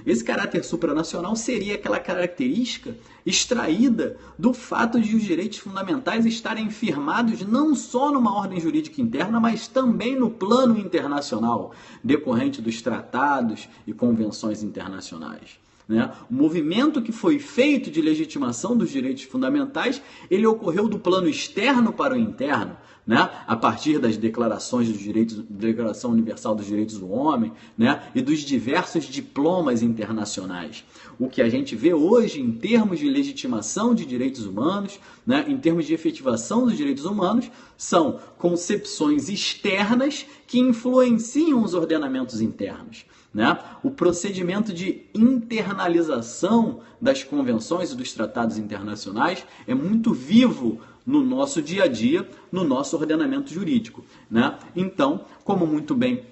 Esse caráter supranacional seria aquela característica extraída do fato de os direitos fundamentais estarem firmados não só numa ordem jurídica interna, mas também no plano internacional, decorrente dos tratados e convenções internacionais. Né? O movimento que foi feito de legitimação dos direitos fundamentais, ele ocorreu do plano externo para o interno, né? A partir das declarações dos direitos, Declaração Universal dos Direitos do Homem, né? E dos diversos diplomas internacionais. O que a gente vê hoje em termos de legitimação de direitos humanos, né? Em termos de efetivação dos direitos humanos, são concepções externas que influenciam os ordenamentos internos. Né? O procedimento de internalização das convenções e dos tratados internacionais é muito vivo no nosso dia a dia, no nosso ordenamento jurídico. Né? Então, como muito bem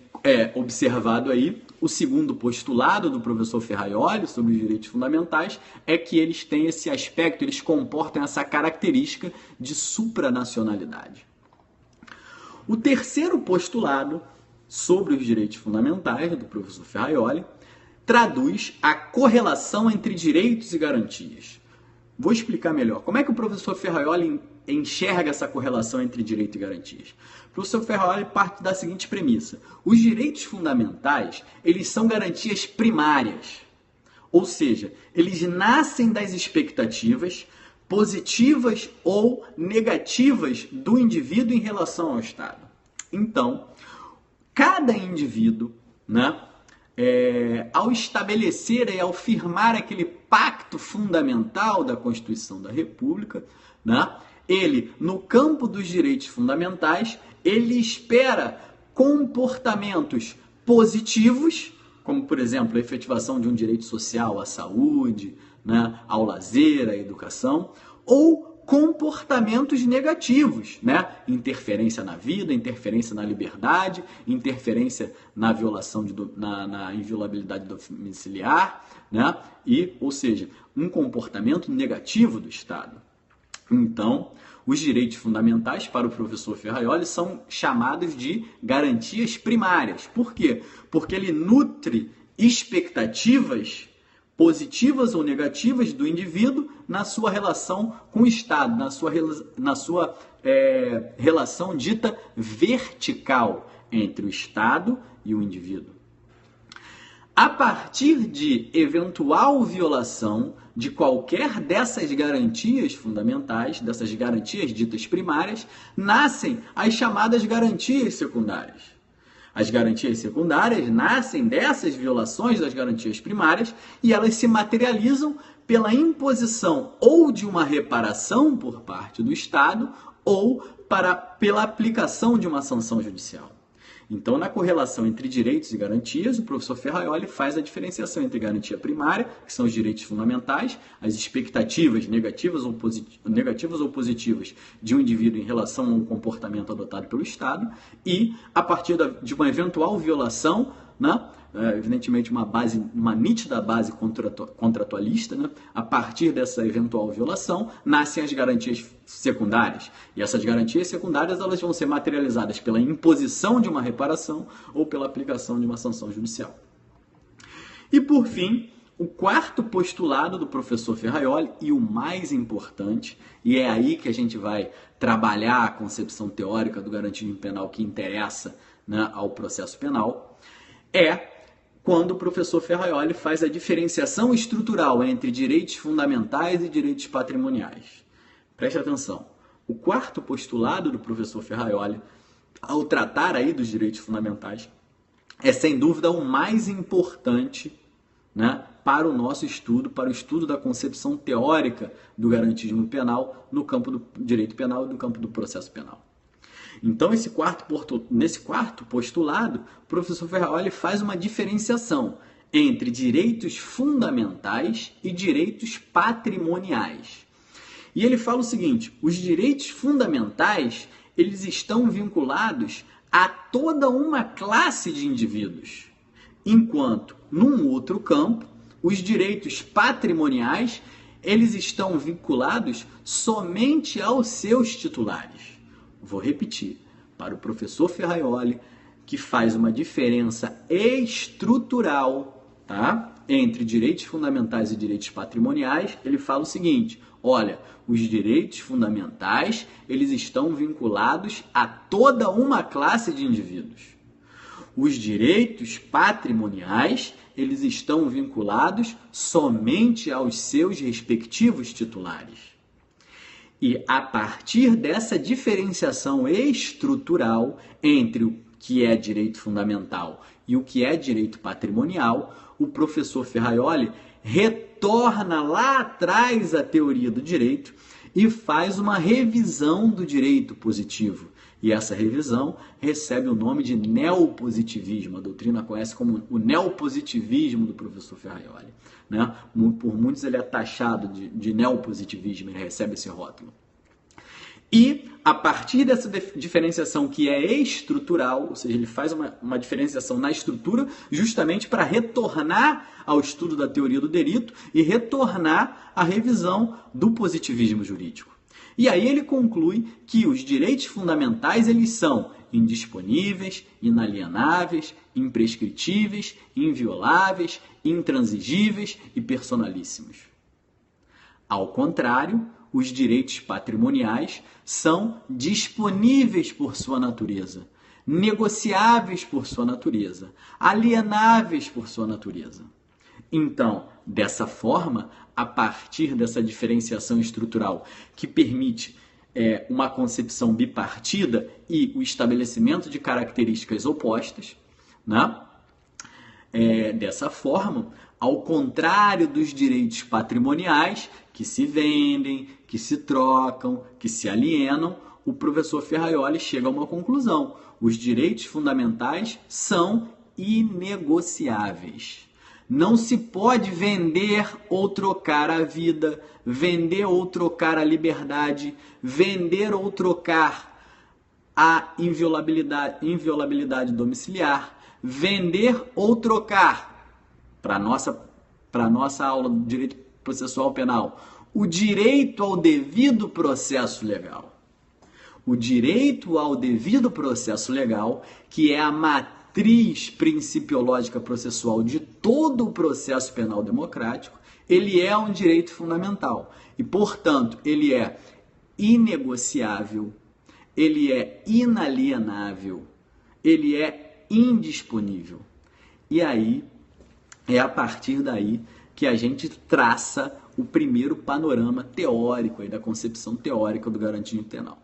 observado aí, o segundo postulado do professor Ferraioli sobre os direitos fundamentais é que eles têm esse aspecto, eles comportam essa característica de supranacionalidade. O terceiro postulado sobre os direitos fundamentais, do professor Ferraioli, traduz a correlação entre direitos e garantias. Vou explicar melhor. Como é que o professor Ferraioli enxerga essa correlação entre direito e garantias? O professor Ferraioli parte da seguinte premissa: os direitos fundamentais, eles são garantias primárias, ou seja, eles nascem das expectativas positivas ou negativas do indivíduo em relação ao Estado. Então, cada indivíduo, né, ao estabelecer e ao firmar aquele pacto fundamental da Constituição da República, né, ele, no campo dos direitos fundamentais, ele espera comportamentos positivos, como, por exemplo, a efetivação de um direito social à saúde, né, ao lazer, à educação, ou comportamentos negativos, né? Interferência na vida, interferência na liberdade, interferência na violação na inviolabilidade domiciliar, né? Ou seja, um comportamento negativo do Estado. Então, os direitos fundamentais para o professor Ferraioli são chamados de garantias primárias. Por quê? Porque ele nutre expectativas positivas ou negativas do indivíduo na sua relação com o Estado, na sua relação dita vertical entre o Estado e o indivíduo. A partir de eventual violação de qualquer dessas garantias fundamentais, dessas garantias ditas primárias, nascem as chamadas garantias secundárias. As garantias secundárias nascem dessas violações das garantias primárias e elas se materializam pela imposição ou de uma reparação por parte do Estado ou pela aplicação de uma sanção judicial. Então, na correlação entre direitos e garantias, o professor Ferraioli faz a diferenciação entre garantia primária, que são os direitos fundamentais, as expectativas negativas ou positivas de um indivíduo em relação a um comportamento adotado pelo Estado, e, a partir de uma eventual violação, né, evidentemente uma nítida base contratualista, né, a partir dessa eventual violação, nascem as garantias secundárias. E essas garantias secundárias elas vão ser materializadas pela imposição de uma reparação ou pela aplicação de uma sanção judicial. E, por fim, o quarto postulado do professor Ferraioli, e o mais importante, e é aí que a gente vai trabalhar a concepção teórica do garantismo penal que interessa, né, ao processo penal, é quando o professor Ferraioli faz a diferenciação estrutural entre direitos fundamentais e direitos patrimoniais. Preste atenção. O quarto postulado do professor Ferraioli, ao tratar aí dos direitos fundamentais, é sem dúvida o mais importante, né, para o nosso estudo, para o estudo da concepção teórica do garantismo penal no campo do direito penal e no campo do processo penal. Então, nesse quarto postulado, o professor Ferraioli faz uma diferenciação entre direitos fundamentais e direitos patrimoniais. E ele fala o seguinte: os direitos fundamentais, eles estão vinculados a toda uma classe de indivíduos, enquanto, num outro campo, os direitos patrimoniais, eles estão vinculados somente aos seus titulares. Vou repetir, para o professor Ferraioli, que faz uma diferença estrutural, tá, entre direitos fundamentais e direitos patrimoniais, ele fala o seguinte: olha, os direitos fundamentais, eles estão vinculados a toda uma classe de indivíduos. Os direitos patrimoniais, eles estão vinculados somente aos seus respectivos titulares. E a partir dessa diferenciação estrutural entre o que é direito fundamental e o que é direito patrimonial, o professor Ferraioli retorna lá atrás à teoria do direito e faz uma revisão do direito positivo. E essa revisão recebe o nome de neopositivismo. A doutrina conhece como o neopositivismo do professor Ferraioli, né? Por muitos ele é taxado de neopositivismo, ele recebe esse rótulo. E a partir dessa diferenciação que é estrutural, ou seja, ele faz uma diferenciação na estrutura justamente para retornar ao estudo da teoria do delito e retornar à revisão do positivismo jurídico. E aí ele conclui que os direitos fundamentais eles são indisponíveis, inalienáveis, imprescritíveis, invioláveis, intransigíveis e personalíssimos. Ao contrário, os direitos patrimoniais são disponíveis por sua natureza, negociáveis por sua natureza, alienáveis por sua natureza. Então, dessa forma, a partir dessa diferenciação estrutural que permite uma concepção bipartida e o estabelecimento de características opostas, né? Dessa forma, ao contrário dos direitos patrimoniais que se vendem, que se trocam, que se alienam, o professor Ferraioli chega a uma conclusão: os direitos fundamentais são inegociáveis. Não se pode vender ou trocar a vida, vender ou trocar a liberdade, vender ou trocar a inviolabilidade domiciliar, vender ou trocar, para a nossa aula de direito processual penal, o direito ao devido processo legal. O direito ao devido processo legal, que é a matriz principiológica processual de todo o processo penal democrático, ele é um direito fundamental e, portanto, ele é inegociável, ele é inalienável, ele é indisponível. E aí, é a partir daí que a gente traça o primeiro panorama teórico aí da concepção teórica do garantismo penal.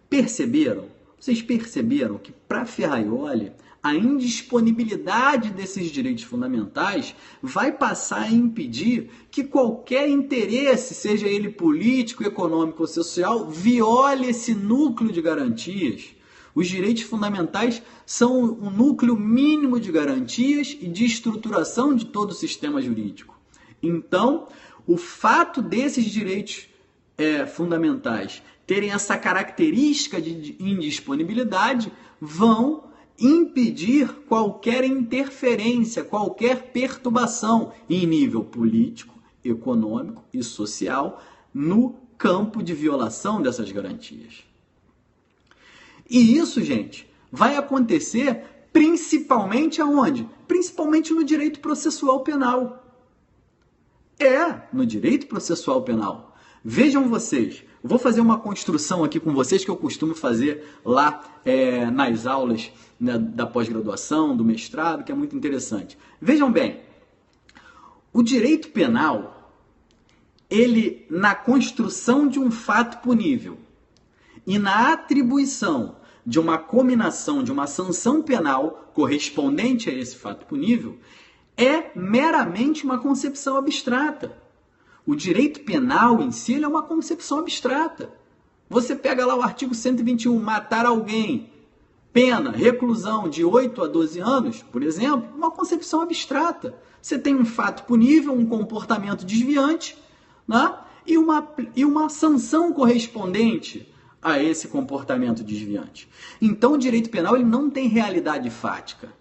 Perceberam? Vocês perceberam que para Ferraioli a indisponibilidade desses direitos fundamentais vai passar a impedir que qualquer interesse, seja ele político, econômico ou social, viole esse núcleo de garantias. Os direitos fundamentais são o núcleo mínimo de garantias e de estruturação de todo o sistema jurídico. Então, o fato desses direitos fundamentais terem essa característica de indisponibilidade vão impedir qualquer interferência, qualquer perturbação em nível político, econômico e social no campo de violação dessas garantias. E isso, gente, vai acontecer principalmente aonde? Principalmente no direito processual penal. No direito processual penal. Vejam vocês, eu vou fazer uma construção aqui com vocês que eu costumo fazer lá nas aulas, né, da pós-graduação, do mestrado, que é muito interessante. Vejam bem, o direito penal, ele, na construção de um fato punível e na atribuição de uma cominação, de uma sanção penal correspondente a esse fato punível, é meramente uma concepção abstrata. O direito penal em si é uma concepção abstrata. Você pega lá o artigo 121, matar alguém, pena, reclusão de 8 a 12 anos, por exemplo, uma concepção abstrata. Você tem um fato punível, um comportamento desviante, né? e uma sanção correspondente a esse comportamento desviante. Então, o direito penal ele não tem realidade fática.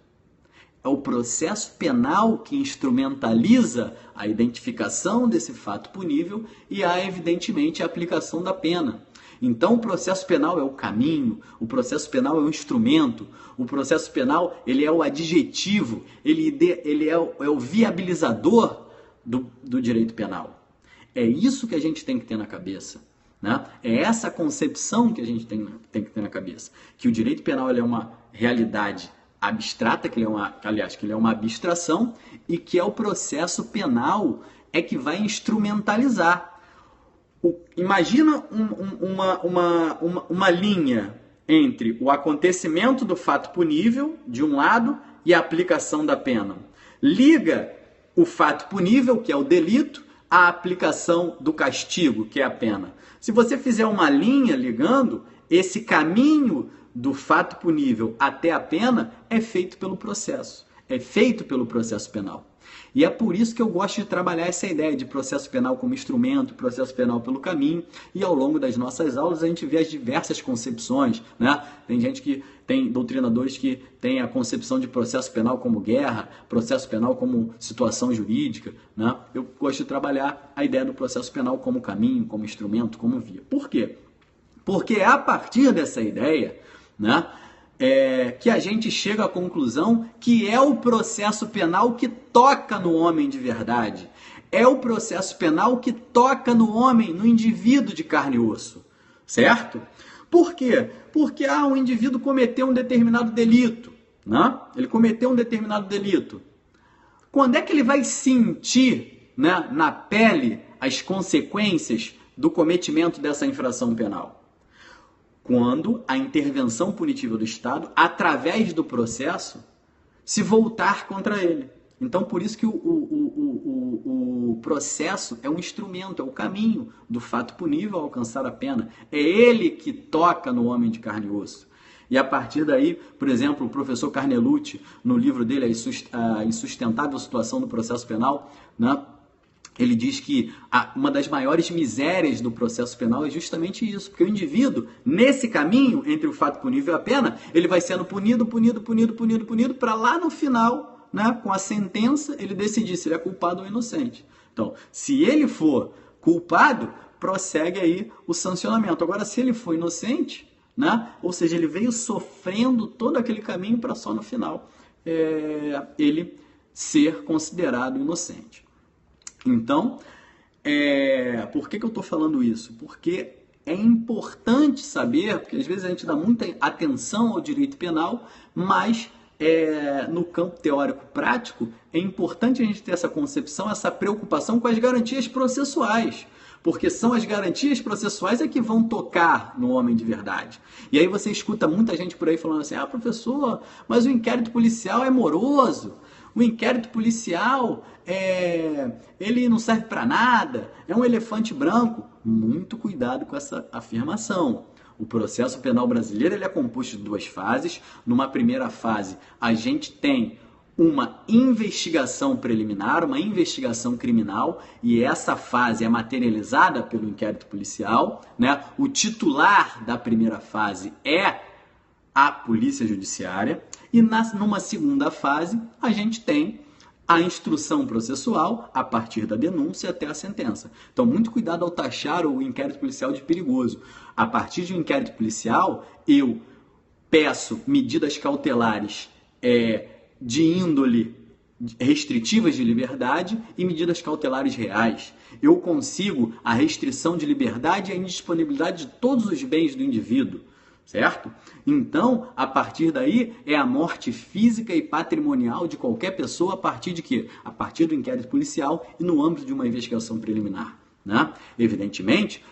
É o processo penal que instrumentaliza a identificação desse fato punível e há, evidentemente, a aplicação da pena. Então, o processo penal é o caminho, o processo penal é o instrumento, o processo penal ele é o adjetivo, ele é o viabilizador do direito penal. É isso que a gente tem que ter na cabeça. Né? É essa concepção que a gente tem que ter na cabeça. Que o direito penal ele é uma realidade abstrata, que ele é uma abstração, e que é o processo penal que vai instrumentalizar. Imagina uma linha entre o acontecimento do fato punível, de um lado, e a aplicação da pena. Liga o fato punível, que é o delito, à aplicação do castigo, que é a pena. Se você fizer uma linha ligando, esse caminho do fato punível até a pena é feito pelo processo penal. E é por isso que eu gosto de trabalhar essa ideia de processo penal como instrumento, processo penal pelo caminho, e ao longo das nossas aulas a gente vê as diversas concepções, né? Tem doutrinadores que têm a concepção de processo penal como guerra, processo penal como situação jurídica, né? Eu gosto de trabalhar a ideia do processo penal como caminho, como instrumento, como via. Por quê? Porque é a partir dessa ideia, né, que a gente chega à conclusão que é o processo penal que toca no homem de verdade. É o processo penal que toca no homem, no indivíduo de carne e osso. Certo? Por quê? Porque um indivíduo cometeu um determinado delito. Né? Ele cometeu um determinado delito. Quando é que ele vai sentir, né, na pele as consequências do cometimento dessa infração penal? Quando a intervenção punitiva do Estado, através do processo, se voltar contra ele. Então, por isso que o processo é um instrumento, é o caminho do fato punível a alcançar a pena. É ele que toca no homem de carne e osso. E a partir daí, por exemplo, o professor Carnelucci, no livro dele, A Insustentável Situação do Processo Penal, né, ele diz que uma das maiores misérias do processo penal é justamente isso, porque o indivíduo, nesse caminho entre o fato punível e a pena, ele vai sendo punido, para lá no final, né, com a sentença, ele decidir se ele é culpado ou inocente. Então, se ele for culpado, prossegue aí o sancionamento. Agora, se ele for inocente, né, ou seja, ele veio sofrendo todo aquele caminho para só no final ele ser considerado inocente. Então, por que eu estou falando isso? Porque é importante saber, porque às vezes a gente dá muita atenção ao direito penal, mas no campo teórico-prático é importante a gente ter essa concepção, essa preocupação com as garantias processuais, porque são as garantias processuais que vão tocar no homem de verdade. E aí você escuta muita gente por aí falando assim, professor, mas o inquérito policial é moroso, o inquérito policial ele não serve para nada, é um elefante branco. Muito cuidado com essa afirmação. O processo penal brasileiro ele é composto de duas fases. Numa primeira fase, a gente tem uma investigação preliminar, uma investigação criminal, e essa fase é materializada pelo inquérito policial, né? O titular da primeira fase é a Polícia Judiciária, e numa segunda fase a gente tem a instrução processual a partir da denúncia até a sentença. Então, muito cuidado ao taxar o inquérito policial de perigoso. A partir de um inquérito policial, eu peço medidas cautelares de índole restritivas de liberdade e medidas cautelares reais. Eu consigo a restrição de liberdade e a indisponibilidade de todos os bens do indivíduo. Certo? Então, a partir daí, é a morte física e patrimonial de qualquer pessoa a partir de quê? A partir do inquérito policial e no âmbito de uma investigação preliminar. Né? Evidentemente,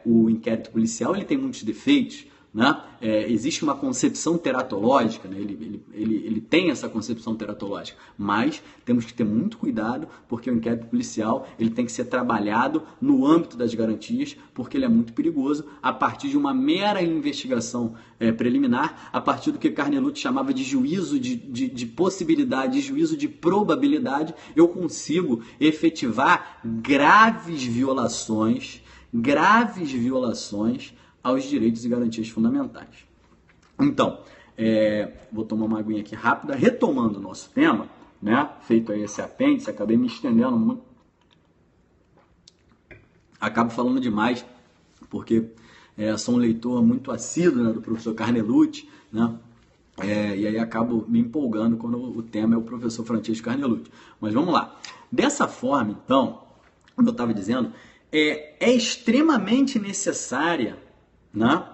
o inquérito policial ele tem muitos defeitos. Né? Existe uma concepção teratológica, né? ele tem essa concepção teratológica, mas temos que ter muito cuidado porque o inquérito policial ele tem que ser trabalhado no âmbito das garantias, porque ele é muito perigoso a partir de uma mera investigação preliminar, a partir do que Carnelucci chamava de juízo de possibilidade, de juízo de probabilidade, eu consigo efetivar graves violações aos direitos e garantias fundamentais. Então, vou tomar uma aguinha aqui rápida, retomando o nosso tema, né? Feito aí esse apêndice, acabei me estendendo muito, acabo falando demais, porque sou um leitor muito assíduo, né, do professor Carnelucci, né? E aí acabo me empolgando quando o tema é o professor Francisco Carnelucci. Mas vamos lá. Dessa forma, então, como eu estava dizendo, é extremamente necessária, né,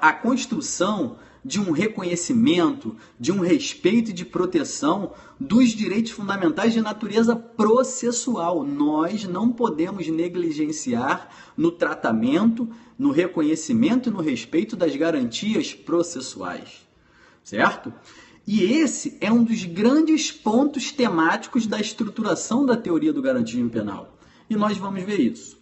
a construção de um reconhecimento, de um respeito e de proteção dos direitos fundamentais de natureza processual. Nós não podemos negligenciar no tratamento, no reconhecimento e no respeito das garantias processuais, certo? E esse é um dos grandes pontos temáticos da estruturação da teoria do garantismo penal. E nós vamos ver isso.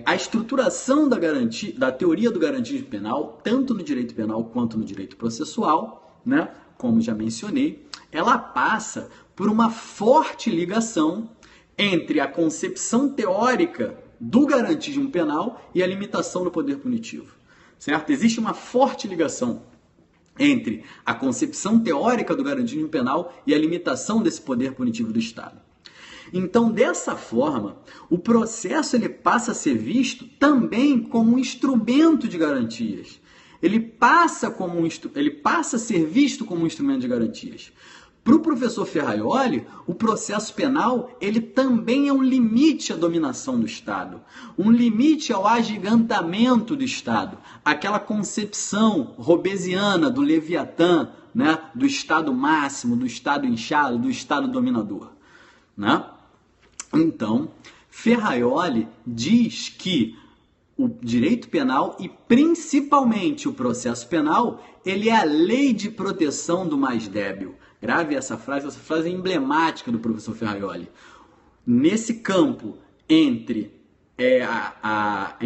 A estruturação da teoria do garantismo penal, tanto no direito penal quanto no direito processual, né, como já mencionei, ela passa por uma forte ligação entre a concepção teórica do garantismo penal e a limitação do poder punitivo. Certo? Existe uma forte ligação entre a concepção teórica do garantismo penal e a limitação desse poder punitivo do Estado. Então, dessa forma, o processo ele passa a ser visto também como um instrumento de garantias. Ele passa a ser visto como um instrumento de garantias. Para o professor Ferraioli, o processo penal ele também é um limite à dominação do Estado, um limite ao agigantamento do Estado, aquela concepção robesiana do Leviatã, né, do Estado máximo, do Estado inchado, do Estado dominador. Né? Então, Ferraioli diz que o direito penal e principalmente o processo penal, ele é a lei de proteção do mais débil. Grave essa frase é emblemática do professor Ferraioli. Nesse campo entre a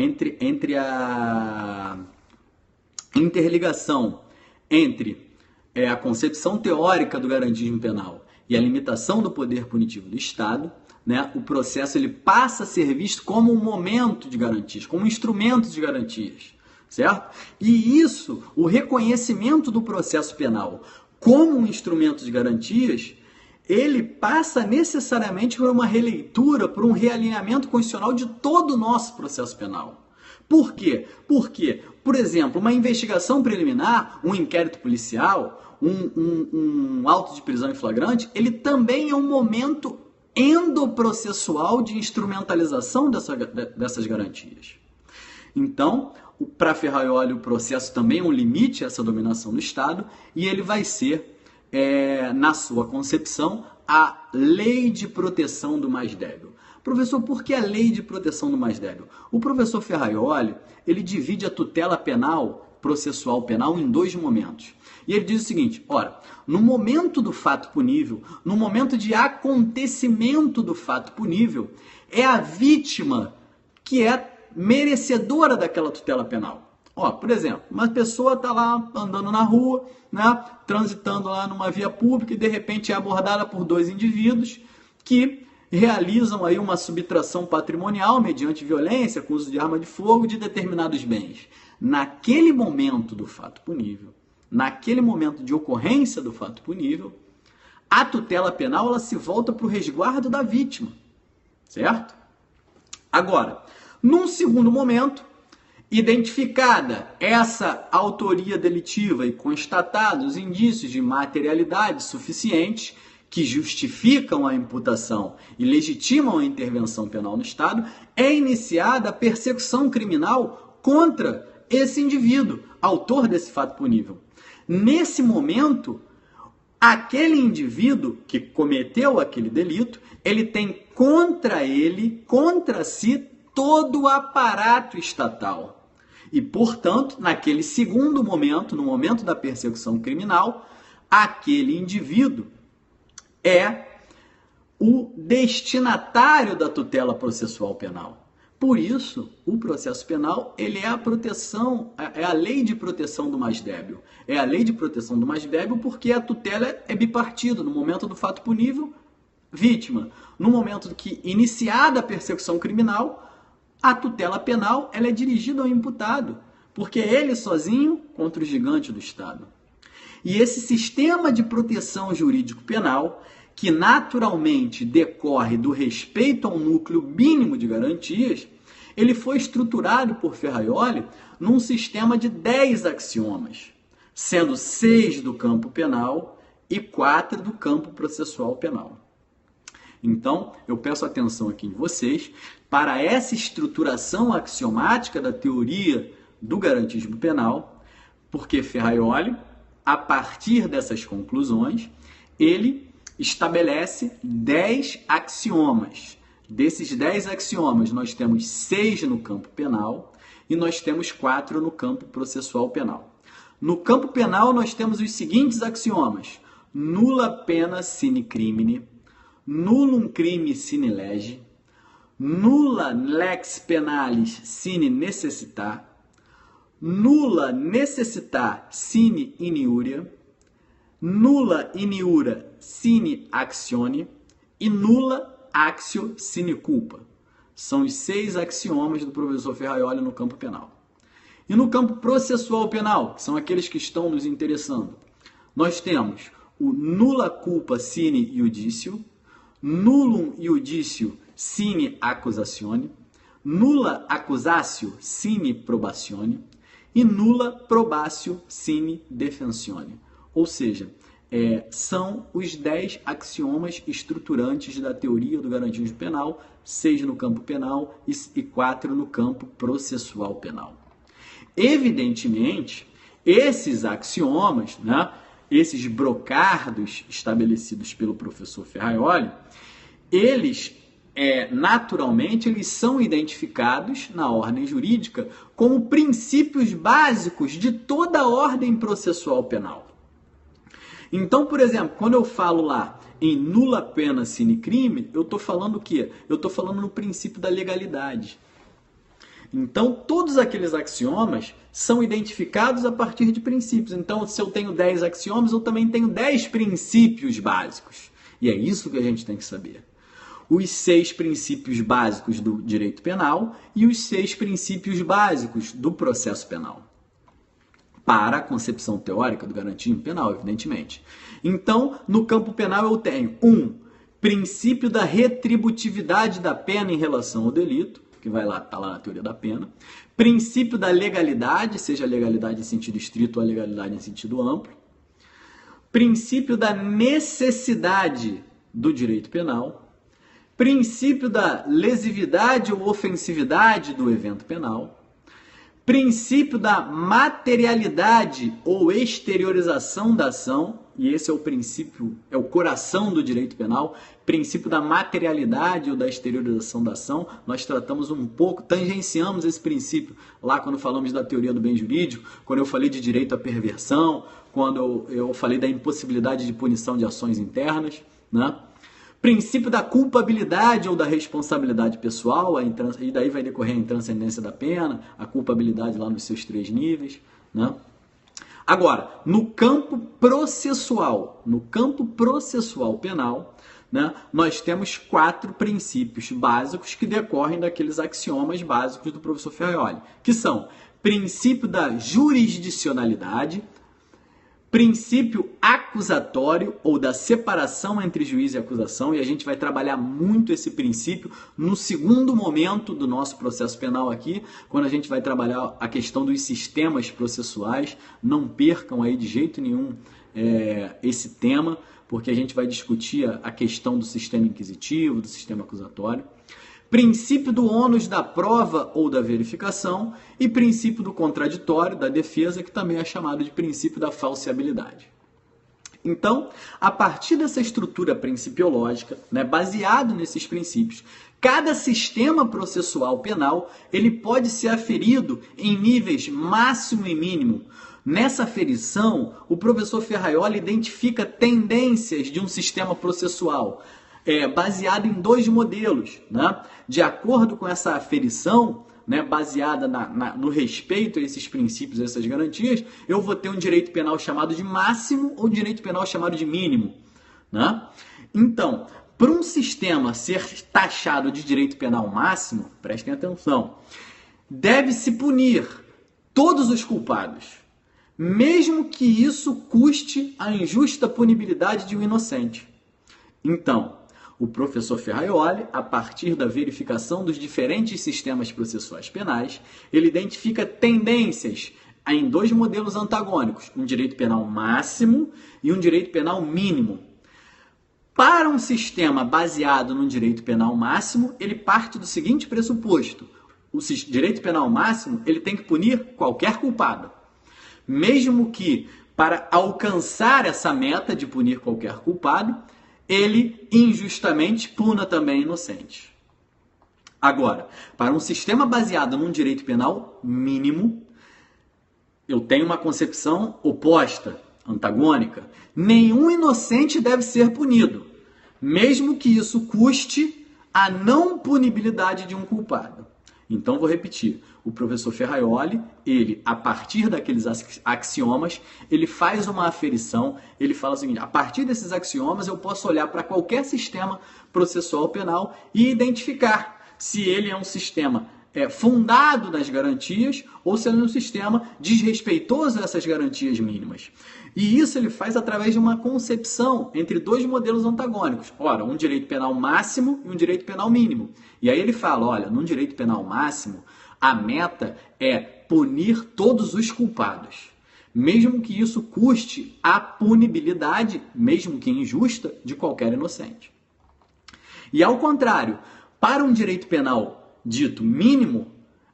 interligação entre a concepção teórica do garantismo penal e a limitação do poder punitivo do Estado, né, o processo ele passa a ser visto como um momento de garantias, como um instrumento de garantias, certo? E isso, o reconhecimento do processo penal como um instrumento de garantias, ele passa necessariamente por uma releitura, por um realinhamento constitucional de todo o nosso processo penal. Por quê? Porque, por exemplo, uma investigação preliminar, um inquérito policial, um auto de prisão em flagrante, ele também é um momento endoprocessual de instrumentalização dessas garantias. Então, para Ferraioli, o processo também é um limite a essa dominação do Estado e ele vai ser, na sua concepção, a lei de proteção do mais débil. Professor, por que a lei de proteção do mais débil? O professor Ferraioli, ele divide a tutela penal, processual penal, em dois momentos. E ele diz o seguinte, ora, no momento do fato punível, no momento de acontecimento do fato punível, é a vítima que é merecedora daquela tutela penal. Ó, por exemplo, uma pessoa está lá andando na rua, né, transitando lá numa via pública e de repente é abordada por dois indivíduos que realizam aí uma subtração patrimonial mediante violência, com uso de arma de fogo de determinados bens. Naquele momento do fato punível, naquele momento de ocorrência do fato punível, a tutela penal ela se volta para o resguardo da vítima, certo? Agora, num segundo momento, identificada essa autoria delitiva e constatados indícios de materialidade suficientes que justificam a imputação e legitimam a intervenção penal no Estado, é iniciada a persecução criminal contra esse indivíduo, autor desse fato punível. Nesse momento, aquele indivíduo que cometeu aquele delito, ele tem contra si, todo o aparato estatal. E, portanto, naquele segundo momento, no momento da persecução criminal, aquele indivíduo é o destinatário da tutela processual penal. Por isso, o processo penal ele é a proteção, é a lei de proteção do mais débil. É a lei de proteção do mais débil porque a tutela é bipartida. No momento do fato punível, vítima. No momento que iniciada a persecução criminal, a tutela penal ela é dirigida ao imputado, porque é ele sozinho contra o gigante do Estado. E esse sistema de proteção jurídico penal, que naturalmente decorre do respeito ao núcleo mínimo de garantias, ele foi estruturado por Ferraioli num sistema de 10 axiomas, sendo 6 do campo penal e 4 do campo processual penal. Então, eu peço atenção aqui em vocês para essa estruturação axiomática da teoria do garantismo penal, porque Ferraioli, a partir dessas conclusões, ele estabelece 10 axiomas. Desses 10 axiomas, nós temos 6 no campo penal e nós temos 4 no campo processual penal. No campo penal, nós temos os seguintes axiomas: nulla pena sine crimine, nullum crime sine lege, nulla lex pennalis sine necessitar, nulla necessitar sine iniuria, nulla iniuria sine actione e nulla actio sine culpa. São os 6 axiomas do professor Ferraioli no campo penal. E no campo processual penal, que são aqueles que estão nos interessando, nós temos o nulla culpa sine iudicio, nullum iudicio sine accusatione, nulla accusatio sine probatione e nulla probatio sine defensione. Ou seja, são os 10 axiomas estruturantes da teoria do garantismo penal, 6 no campo penal e 4 no campo processual penal. Evidentemente, esses axiomas, né, esses brocardos estabelecidos pelo professor Ferraioli, eles naturalmente, eles são identificados na ordem jurídica como princípios básicos de toda a ordem processual penal. Então, por exemplo, quando eu falo lá em nulla pena sine crime, eu estou falando o quê? Eu estou falando no princípio da legalidade. Então, todos aqueles axiomas são identificados a partir de princípios. Então, se eu tenho 10 axiomas, eu também tenho 10 princípios básicos. E é isso que a gente tem que saber. Os 6 princípios básicos do direito penal e os 6 princípios básicos do processo penal. Para a concepção teórica do garantismo penal, evidentemente. Então, no campo penal eu tenho princípio da retributividade da pena em relação ao delito, que tá lá na teoria da pena. Princípio da legalidade, seja a legalidade em sentido estrito ou a legalidade em sentido amplo. Princípio da necessidade do direito penal. Princípio da lesividade ou ofensividade do evento penal. Princípio da materialidade ou exteriorização da ação, e esse é o princípio, é o coração do direito penal, princípio da materialidade ou da exteriorização da ação. Nós tratamos um pouco, tangenciamos esse princípio lá quando falamos da teoria do bem jurídico, quando eu falei de direito à perversão, quando eu falei da impossibilidade de punição de ações internas, né? Princípio da culpabilidade ou da responsabilidade pessoal, e daí vai decorrer a intranscendência da pena, a culpabilidade lá nos seus 3 níveis, né? Agora, no campo processual penal, né, nós temos 4 princípios básicos que decorrem daqueles axiomas básicos do professor Ferraioli, que são princípio da jurisdicionalidade, princípio acusatório ou da separação entre juiz e acusação, e a gente vai trabalhar muito esse princípio no segundo momento do nosso processo penal aqui, quando a gente vai trabalhar a questão dos sistemas processuais. Não percam aí de jeito nenhum esse tema, porque a gente vai discutir a questão do sistema inquisitivo, do sistema acusatório. Princípio do ônus da prova ou da verificação e princípio do contraditório, da defesa, que também é chamado de princípio da falseabilidade. Então, a partir dessa estrutura principiológica, né, baseado nesses princípios, cada sistema processual penal ele pode ser aferido em níveis máximo e mínimo. Nessa aferição, o professor Ferraioli identifica tendências de um sistema processual baseado em 2 modelos, né? De acordo com essa aferição, né, baseada no respeito a esses princípios, a essas garantias, eu vou ter um direito penal chamado de máximo ou um direito penal chamado de mínimo, né? Então, para um sistema ser taxado de direito penal máximo, prestem atenção, deve-se punir todos os culpados, mesmo que isso custe a injusta punibilidade de um inocente. Então, o professor Ferraioli, a partir da verificação dos diferentes sistemas processuais penais, ele identifica tendências em 2 modelos antagônicos, um direito penal máximo e um direito penal mínimo. Para um sistema baseado no direito penal máximo, ele parte do seguinte pressuposto: o direito penal máximo ele tem que punir qualquer culpado, mesmo que, para alcançar essa meta de punir qualquer culpado, ele injustamente puna também inocentes. Agora, para um sistema baseado num direito penal mínimo, eu tenho uma concepção oposta, antagônica. Nenhum inocente deve ser punido, mesmo que isso custe a não punibilidade de um culpado. Então, vou repetir. O professor Ferraioli, ele, a partir daqueles axiomas, ele faz uma aferição, ele fala o seguinte: a partir desses axiomas eu posso olhar para qualquer sistema processual penal e identificar se ele é um sistema fundado nas garantias ou se ele é um sistema desrespeitoso a essas garantias mínimas. E isso ele faz através de uma concepção entre 2 modelos antagônicos. Ora, um direito penal máximo e um direito penal mínimo. E aí ele fala, olha, num direito penal máximo, a meta é punir todos os culpados, mesmo que isso custe a punibilidade, mesmo que injusta, de qualquer inocente. E ao contrário, para um direito penal dito mínimo,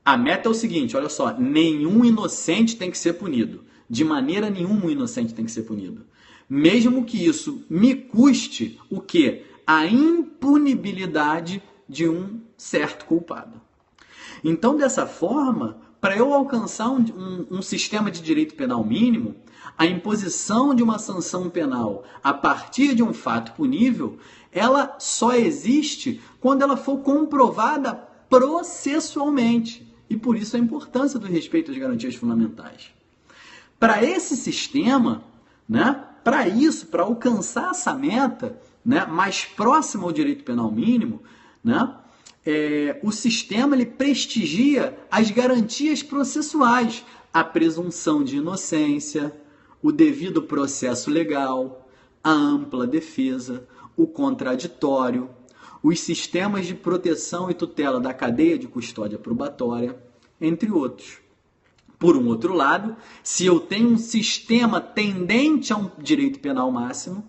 a meta é o seguinte, olha só, nenhum inocente tem que ser punido. De maneira nenhuma um inocente tem que ser punido. Mesmo que isso me custe o quê? A impunibilidade de um certo culpado. Então, dessa forma, para eu alcançar um sistema de direito penal mínimo, a imposição de uma sanção penal a partir de um fato punível, ela só existe quando ela for comprovada processualmente. E por isso a importância do respeito às garantias fundamentais. Para esse sistema, né, para isso, para alcançar essa meta, né, mais próxima ao direito penal mínimo, né, o sistema ele prestigia as garantias processuais, a presunção de inocência, o devido processo legal, a ampla defesa, o contraditório, os sistemas de proteção e tutela da cadeia de custódia probatória, entre outros. Por um outro lado, se eu tenho um sistema tendente a um direito penal máximo,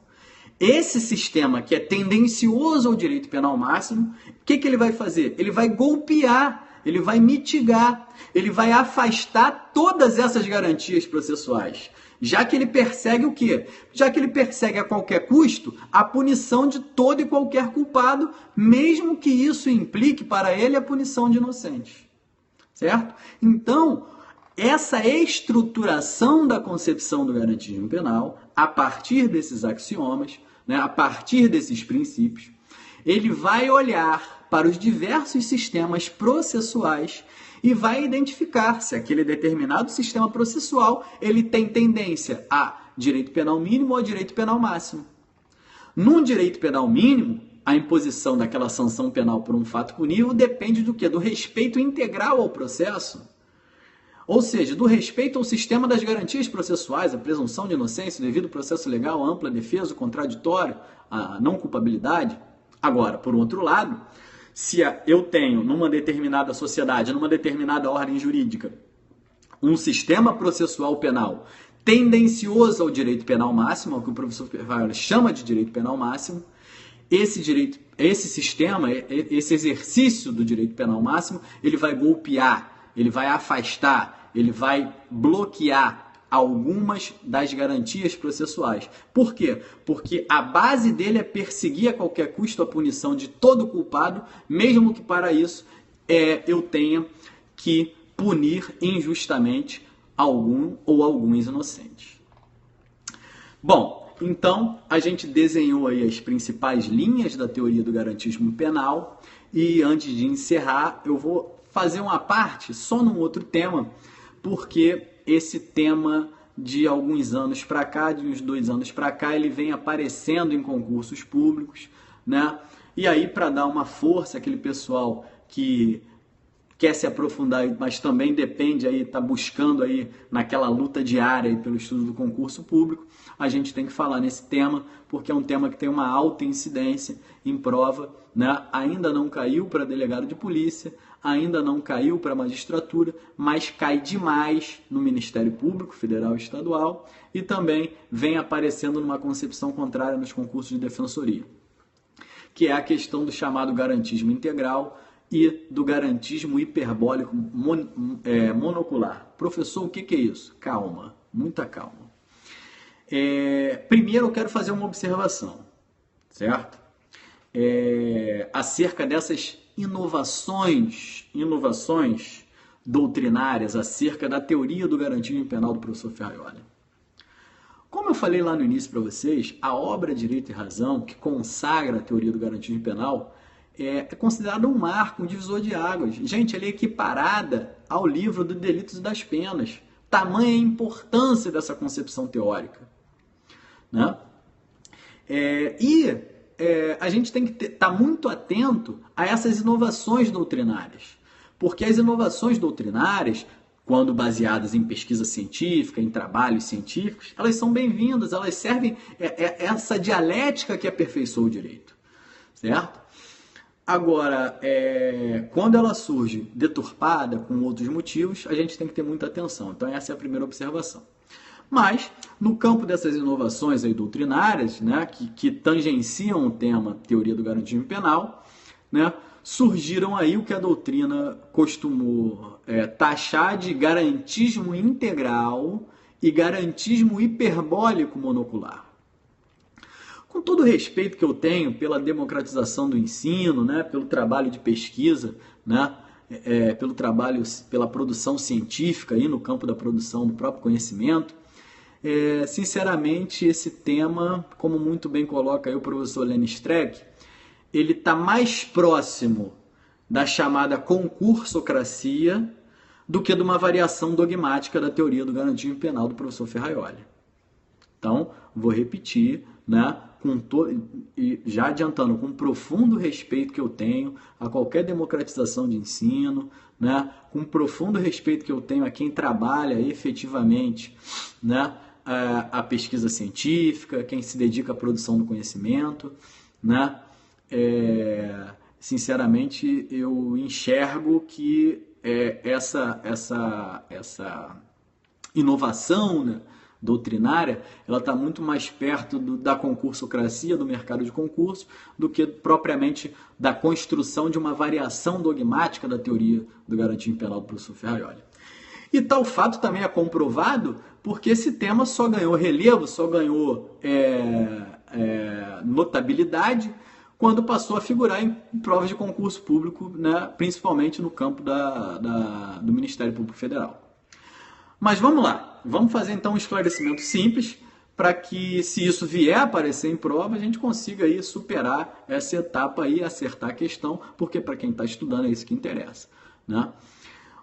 esse sistema que é tendencioso ao direito penal máximo, o que ele vai fazer? Ele vai golpear, ele vai mitigar, ele vai afastar todas essas garantias processuais. Já que ele persegue o quê? Já que ele persegue a qualquer custo a punição de todo e qualquer culpado, mesmo que isso implique para ele a punição de inocentes. Certo? Então, essa estruturação da concepção do garantismo penal, a partir desses axiomas, né, a partir desses princípios, ele vai olhar para os diversos sistemas processuais e vai identificar se aquele determinado sistema processual ele tem tendência a direito penal mínimo ou a direito penal máximo. Num direito penal mínimo, a imposição daquela sanção penal por um fato punível depende do quê? Do respeito integral ao processo. Ou seja, do respeito ao sistema das garantias processuais, a presunção de inocência, o devido processo legal, a ampla defesa, o contraditório, a não culpabilidade. Agora, por outro lado, se eu tenho numa determinada sociedade, numa determinada ordem jurídica, um sistema processual penal tendencioso ao direito penal máximo, o que o professor Viola chama de direito penal máximo, esse sistema, esse exercício do direito penal máximo, ele vai golpear, ele vai afastar, ele vai bloquear algumas das garantias processuais. Por quê? Porque a base dele é perseguir a qualquer custo a punição de todo culpado, mesmo que para isso eu tenha que punir injustamente algum ou alguns inocentes. Bom, então a gente desenhou aí as principais linhas da teoria do garantismo penal e antes de encerrar eu vou fazer uma parte só num outro tema, porque esse tema de alguns anos para cá, de uns 2 anos para cá, ele vem aparecendo em concursos públicos, né? E aí, para dar uma força àquele pessoal que quer se aprofundar, mas também depende aí, está buscando aí naquela luta diária aí pelo estudo do concurso público, a gente tem que falar nesse tema, porque é um tema que tem uma alta incidência em prova, né? Ainda não caiu para delegado de polícia, ainda não caiu para a magistratura, mas cai demais no Ministério Público Federal e Estadual e também vem aparecendo numa concepção contrária nos concursos de defensoria, que é a questão do chamado garantismo integral e do garantismo hiperbólico monocular. Professor, o que é isso? Calma, muita calma. Primeiro eu quero fazer uma observação, certo? Acerca dessas inovações doutrinárias acerca da teoria do garantismo penal do professor Ferraioli. Como eu falei lá no início para vocês, a obra Direito e Razão, que consagra a teoria do garantismo penal, é considerada um marco, um divisor de águas. Gente, ela é equiparada ao livro do Delitos e das Penas. Tamanha a importância dessa concepção teórica, né? A gente tem que estar muito atento a essas inovações doutrinárias, porque as inovações doutrinárias, quando baseadas em pesquisa científica, em trabalhos científicos, elas são bem-vindas, elas servem essa dialética que aperfeiçoa o direito, certo? Agora, quando ela surge deturpada, com outros motivos, a gente tem que ter muita atenção. Então, essa é a primeira observação. Mas, no campo dessas inovações aí doutrinárias, né, que tangenciam o tema teoria do garantismo penal, né, surgiram aí o que a doutrina costumou taxar de garantismo integral e garantismo hiperbólico monocular. Com todo o respeito que eu tenho pela democratização do ensino, né, pelo trabalho de pesquisa, né, pelo trabalho, pela produção científica aí no campo da produção do próprio conhecimento, sinceramente esse tema, como muito bem coloca aí o professor Lenny Streck, ele está mais próximo da chamada concursocracia do que de uma variação dogmática da teoria do garantismo penal do professor Ferraioli. Então, vou repetir, né, e já adiantando, com profundo respeito que eu tenho a qualquer democratização de ensino, né, com profundo respeito que eu tenho a quem trabalha efetivamente, né, a pesquisa científica, quem se dedica à produção do conhecimento, né, sinceramente, eu enxergo que essa inovação, né, doutrinária, ela está muito mais perto da concursocracia, do mercado de concurso, do que propriamente da construção de uma variação dogmática da teoria do garantismo penal do professor Ferraioli. E tal fato também é comprovado porque esse tema só ganhou relevo, só ganhou notabilidade quando passou a figurar em provas de concurso público, né, principalmente no campo do Ministério Público Federal. Mas vamos lá, vamos fazer então um esclarecimento simples para que, se isso vier a aparecer em prova, a gente consiga aí superar essa etapa aí, acertar a questão, porque para quem está estudando é isso que interessa, né?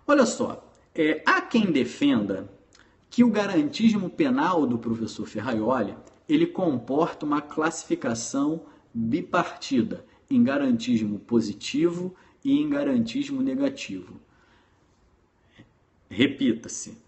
Olha só, há quem defenda que o garantismo penal do professor Ferraioli, ele comporta uma classificação bipartida em garantismo positivo e em garantismo negativo. Repita-se,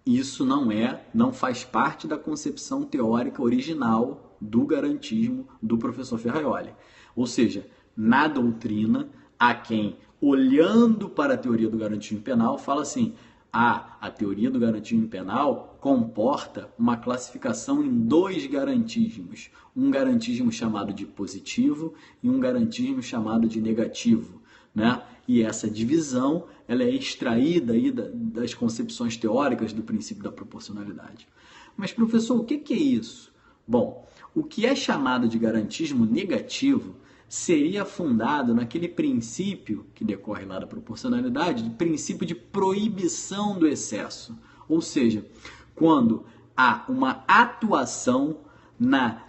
isso não faz parte da concepção teórica original do garantismo do professor Ferraioli. Ou seja, na doutrina, há quem, olhando para a teoria do garantismo penal, fala assim: a teoria do garantismo penal comporta uma classificação em dois garantismos. Um garantismo chamado de positivo e um garantismo chamado de negativo, né? E essa divisão ela é extraída aí das concepções teóricas do princípio da proporcionalidade. Mas, professor, o que é isso? Bom, o que é chamado de garantismo negativo seria fundado naquele princípio que decorre lá da proporcionalidade, de princípio de proibição do excesso. Ou seja, quando há uma atuação na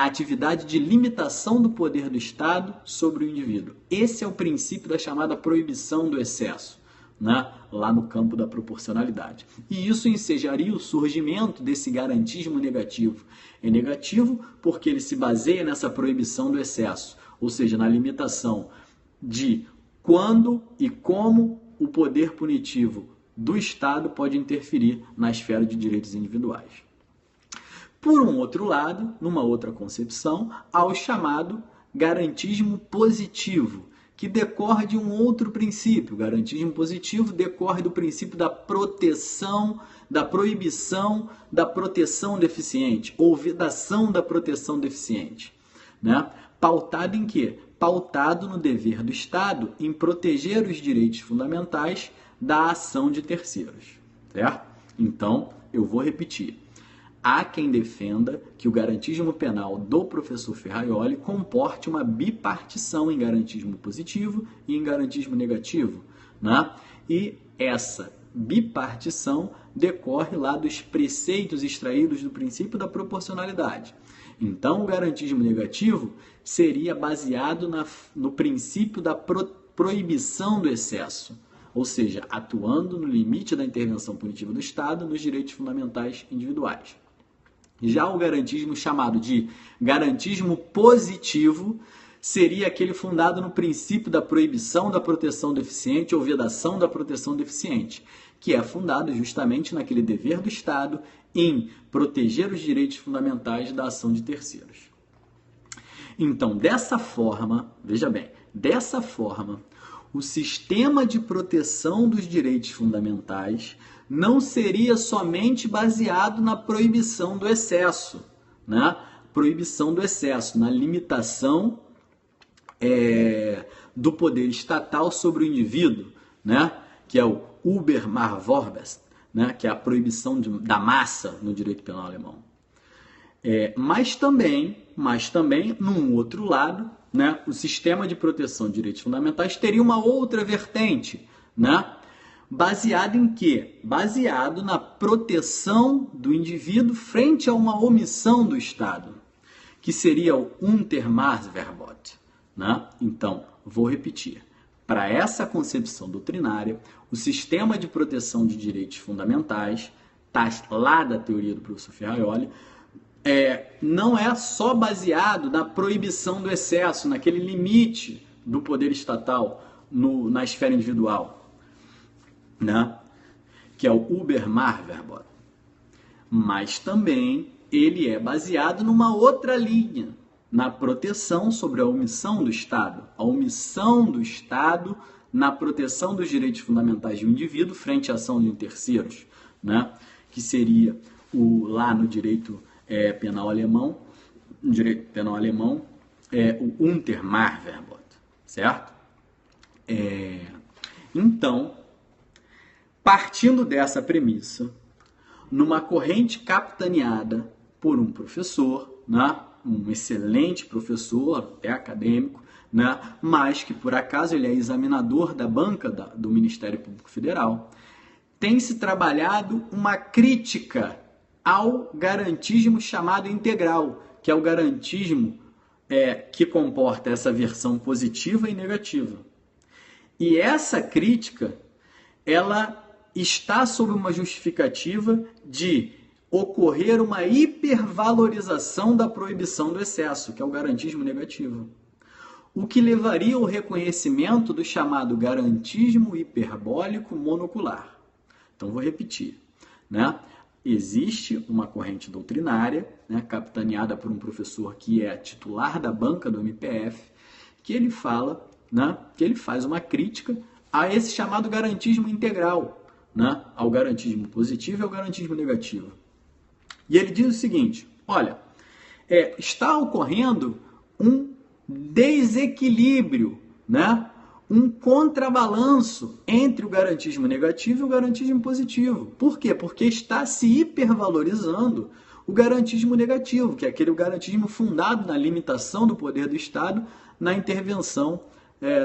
atividade de limitação do poder do Estado sobre o indivíduo. Esse é o princípio da chamada proibição do excesso, né? Lá no campo da proporcionalidade. E isso ensejaria o surgimento desse garantismo negativo. É negativo porque ele se baseia nessa proibição do excesso, ou seja, na limitação de quando e como o poder punitivo do Estado pode interferir na esfera de direitos individuais. Por um outro lado, numa outra concepção, há o chamado garantismo positivo, que decorre de um outro princípio. O garantismo positivo decorre do princípio da proteção, da proibição da proteção deficiente, ou vedação da proteção deficiente, né? Pautado em quê? Pautado no dever do Estado em proteger os direitos fundamentais da ação de terceiros, certo? Então, eu vou repetir. Há quem defenda que o garantismo penal do professor Ferraioli comporte uma bipartição em garantismo positivo e em garantismo negativo, né? E essa bipartição decorre lá dos preceitos extraídos do princípio da proporcionalidade. Então, o garantismo negativo seria baseado no princípio da proibição do excesso, ou seja, atuando no limite da intervenção punitiva do Estado nos direitos fundamentais individuais. Já o garantismo chamado de garantismo positivo seria aquele fundado no princípio da proibição da proteção deficiente ou vedação da proteção deficiente, que é fundado justamente naquele dever do Estado em proteger os direitos fundamentais da ação de terceiros. Então, dessa forma, veja bem, dessa forma, o sistema de proteção dos direitos fundamentais não seria somente baseado na proibição do excesso, né? Proibição do excesso, na limitação do poder estatal sobre o indivíduo, né? Que é o Übermachtvorbot, né? Que é a proibição da massa no direito penal alemão. Mas também, num outro lado, né, o sistema de proteção de direitos fundamentais teria uma outra vertente, né? Baseado em quê? Baseado na proteção do indivíduo frente a uma omissão do Estado, que seria o Untermaßverbot, né? Então, vou repetir. Para essa concepção doutrinária, o sistema de proteção de direitos fundamentais, tá lá da teoria do professor Ferraioli, não é só baseado na proibição do excesso, naquele limite do poder estatal na esfera individual, né? Que é o Übermaßverbot. Mas também ele é baseado numa outra linha, na proteção sobre a omissão do Estado. A omissão do Estado na proteção dos direitos fundamentais do indivíduo frente à ação de terceiros, né? Que seria lá no direito penal alemão, o Untermaßverbot, certo? Então, partindo dessa premissa, numa corrente capitaneada por um professor, né? Um excelente professor, até acadêmico, né? Mas que por acaso ele é examinador da banca do Ministério Público Federal, tem se trabalhado uma crítica ao garantismo chamado integral, que é o garantismo que comporta essa versão positiva e negativa. E essa crítica, ela está sob uma justificativa de ocorrer uma hipervalorização da proibição do excesso, que é o garantismo negativo. O que levaria ao reconhecimento do chamado garantismo hiperbólico monocular. Então, vou repetir, né? Existe uma corrente doutrinária, né, capitaneada por um professor que é titular da banca do MPF, que ele fala, né, que ele faz uma crítica a esse chamado garantismo integral, né, ao garantismo positivo e ao garantismo negativo. E ele diz o seguinte, olha, está ocorrendo um desequilíbrio, né, um contrabalanço entre o garantismo negativo e o garantismo positivo. Por quê? Porque está se hipervalorizando o garantismo negativo, que é aquele garantismo fundado na limitação do poder do Estado na intervenção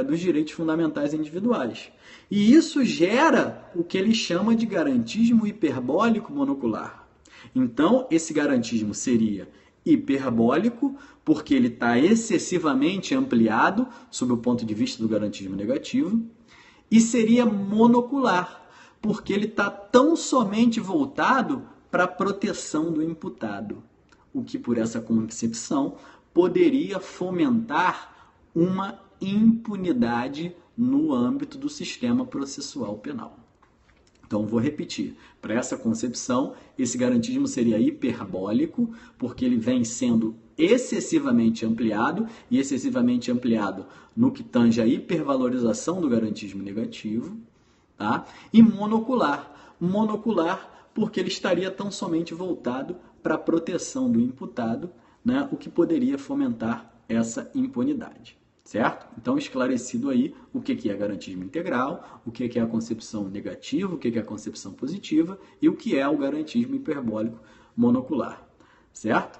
dos direitos fundamentais individuais. E isso gera o que ele chama de garantismo hiperbólico monocular. Então, esse garantismo seria hiperbólico, porque ele está excessivamente ampliado sob o ponto de vista do garantismo negativo, e seria monocular, porque ele está tão somente voltado para a proteção do imputado, o que, por essa concepção, poderia fomentar uma impunidade no âmbito do sistema processual penal. Então, vou repetir. Para essa concepção, esse garantismo seria hiperbólico, porque ele vem sendo excessivamente ampliado, e excessivamente ampliado no que tange a hipervalorização do garantismo negativo, tá? E monocular. Monocular porque ele estaria tão somente voltado para a proteção do imputado, né? O que poderia fomentar essa impunidade. Certo? Então, esclarecido aí o que é garantismo integral, o que é a concepção negativa, o que é a concepção positiva e o que é o garantismo hiperbólico monocular. Certo?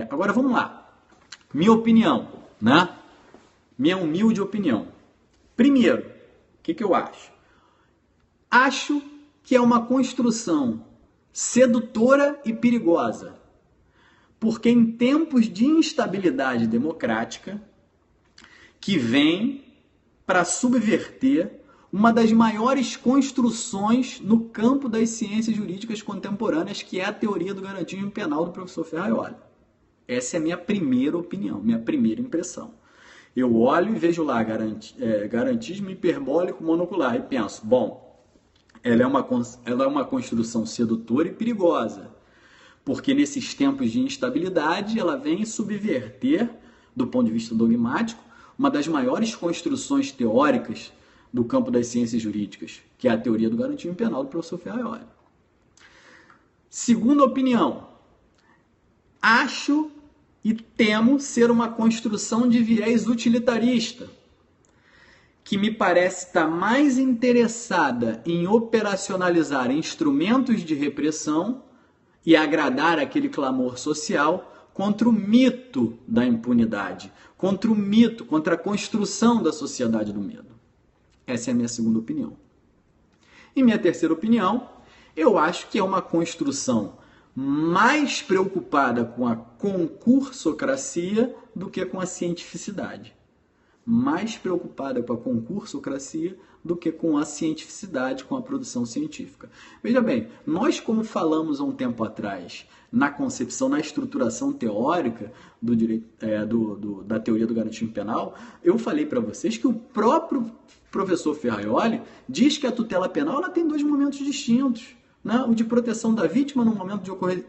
Agora, vamos lá. Minha opinião, né? Minha humilde opinião. Primeiro, o que eu acho? Acho que é uma construção sedutora e perigosa, porque em tempos de instabilidade democrática, que vem para subverter uma das maiores construções no campo das ciências jurídicas contemporâneas, que é a teoria do garantismo penal do professor Ferraioli. Essa é a minha primeira opinião, minha primeira impressão. Eu olho e vejo lá garantismo hiperbólico monocular e penso, bom, ela é uma construção sedutora e perigosa, porque nesses tempos de instabilidade ela vem subverter, do ponto de vista dogmático, uma das maiores construções teóricas do campo das ciências jurídicas, que é a teoria do garantismo penal do professor Ferraioli. Segunda opinião, acho e temo ser uma construção de viés utilitarista, que me parece estar mais interessada em operacionalizar instrumentos de repressão e agradar aquele clamor social contra o mito da impunidade, contra o mito, contra a construção da sociedade do medo. Essa é a minha segunda opinião. E minha terceira opinião, eu acho que é uma construção mais preocupada com a concursocracia do que com a cientificidade. Mais preocupada com a concursocracia do que com a cientificidade, com a produção científica. Veja bem, nós, como falamos há um tempo atrás, na concepção, na estruturação teórica do direito, da teoria do garantismo penal, eu falei para vocês que o próprio professor Ferraioli diz que a tutela penal ela tem dois momentos distintos. Né? O de proteção da vítima no momento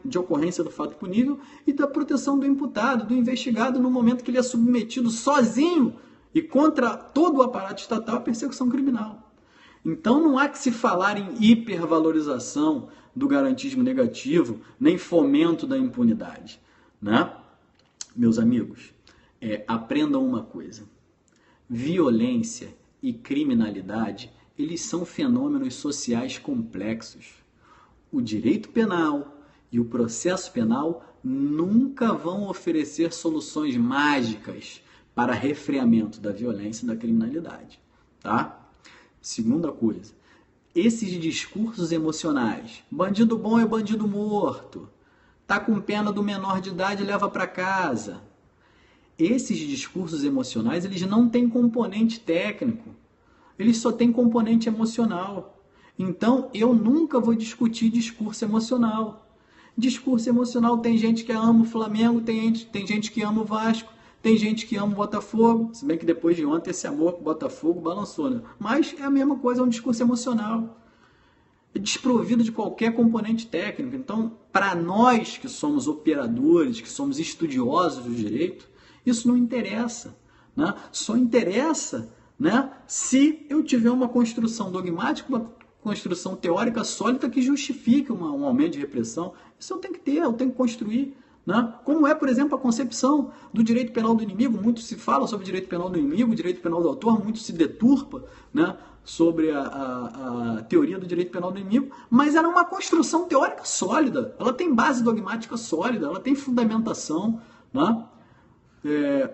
de ocorrência do fato punível e da proteção do imputado, do investigado, no momento que ele é submetido sozinho e contra todo o aparato estatal à persecução criminal. Então não há que se falar em hipervalorização do garantismo negativo, nem fomento da impunidade. Né? Meus amigos, aprendam uma coisa. Violência e criminalidade, eles são fenômenos sociais complexos. O direito penal e o processo penal nunca vão oferecer soluções mágicas para refreamento da violência e da criminalidade, tá? Segunda coisa, esses discursos emocionais, bandido bom é bandido morto, tá com pena do menor de idade, leva para casa. Esses discursos emocionais, eles não têm componente técnico, eles só têm componente emocional. Então, eu nunca vou discutir discurso emocional. Discurso emocional, tem gente que ama o Flamengo, tem gente que ama o Vasco, tem gente que ama o Botafogo, se bem que depois de ontem esse amor com o Botafogo balançou, né? Mas é a mesma coisa, é um discurso emocional. É desprovido de qualquer componente técnico. Então, para nós que somos operadores, que somos estudiosos do direito, isso não interessa. Né? Só interessa, né, se eu tiver uma construção dogmática, uma construção teórica sólida que justifique um aumento de repressão. Isso eu tenho que ter, eu tenho que construir. Né? Como é, por exemplo, a concepção do direito penal do inimigo. Muito se fala sobre direito penal do inimigo, direito penal do autor, muito se deturpa, né, sobre a teoria do direito penal do inimigo, mas ela é uma construção teórica sólida, ela tem base dogmática sólida, ela tem fundamentação. Né?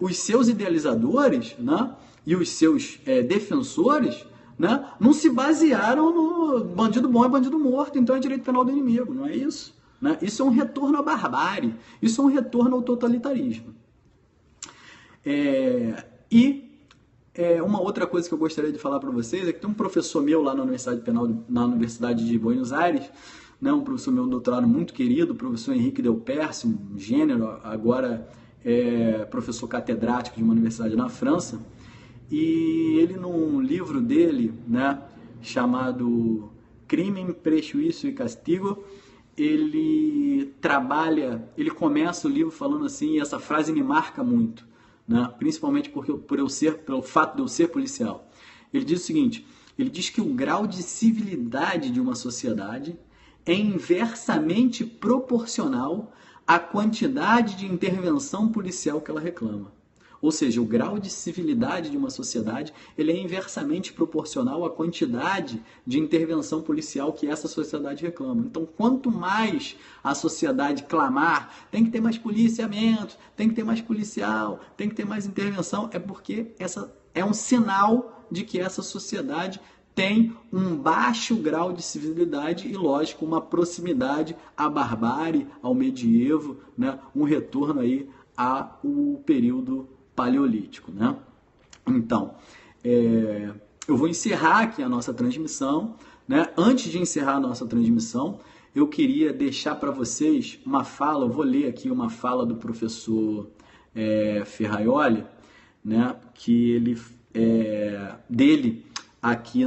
Os seus idealizadores, né, e os seus defensores, né, não se basearam no bandido bom é bandido morto, então é direito penal do inimigo, não é isso? Né? Isso é um retorno à barbárie, isso é um retorno ao totalitarismo. Uma outra coisa que eu gostaria de falar para vocês é que tem um professor meu lá na Universidade Penal, na Universidade de Buenos Aires, né, um professor meu doutorado muito querido, o professor Henrique Del Perce, um gênero, agora professor catedrático de uma universidade na França, e ele num livro dele, né, chamado Crime, Prejuízo e Castigo, ele começa o livro falando assim, e essa frase me marca muito, né, principalmente pelo fato de eu ser policial. Ele diz o seguinte, ele diz que o grau de civilidade de uma sociedade é inversamente proporcional à quantidade de intervenção policial que ela reclama. Ou seja, o grau de civilidade de uma sociedade ele é inversamente proporcional à quantidade de intervenção policial que essa sociedade reclama. Então, quanto mais a sociedade clamar, tem que ter mais policiamento, tem que ter mais policial, tem que ter mais intervenção, é porque essa é um sinal de que essa sociedade tem um baixo grau de civilidade e, lógico, uma proximidade à barbárie, ao medievo, né? Um retorno aí ao período paleolítico, né? Então, eu vou encerrar aqui a nossa transmissão, né? Antes de encerrar a nossa transmissão, eu queria deixar para vocês uma fala, eu vou ler aqui uma fala do professor Ferraioli, né? Que ele dele aqui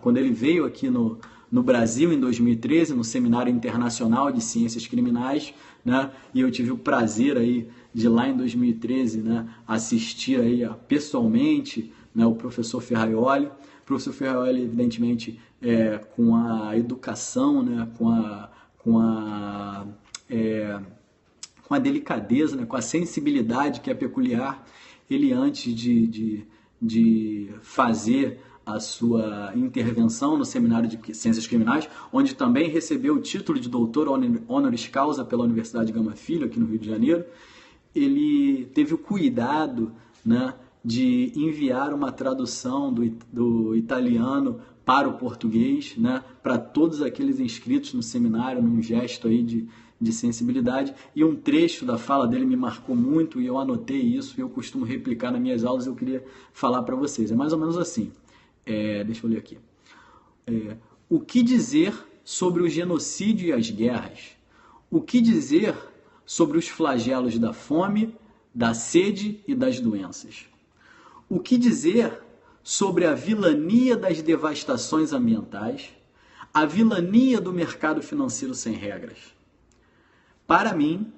quando ele veio aqui no Brasil em 2013, no Seminário Internacional de Ciências Criminais, né? E eu tive o prazer aí de lá em 2013, né, assistir aí pessoalmente, né, o professor Ferraioli. O professor Ferraioli, evidentemente, com a educação, né, com a delicadeza, né, com a sensibilidade que é peculiar, ele antes de fazer a sua intervenção no Seminário de Ciências Criminais, onde também recebeu o título de doutor honoris causa pela Universidade Gama Filho, aqui no Rio de Janeiro. Ele teve o cuidado, né, de enviar uma tradução do italiano para o português, né, para todos aqueles inscritos no seminário, num gesto aí de sensibilidade. E um trecho da fala dele me marcou muito e eu anotei isso e eu costumo replicar nas minhas aulas e eu queria falar para vocês. É mais ou menos assim. Deixa eu ler aqui. O que dizer sobre o genocídio e as guerras? O que dizer sobre os flagelos da fome, da sede e das doenças? O que dizer sobre a vilania das devastações ambientais, a vilania do mercado financeiro sem regras? Para mim,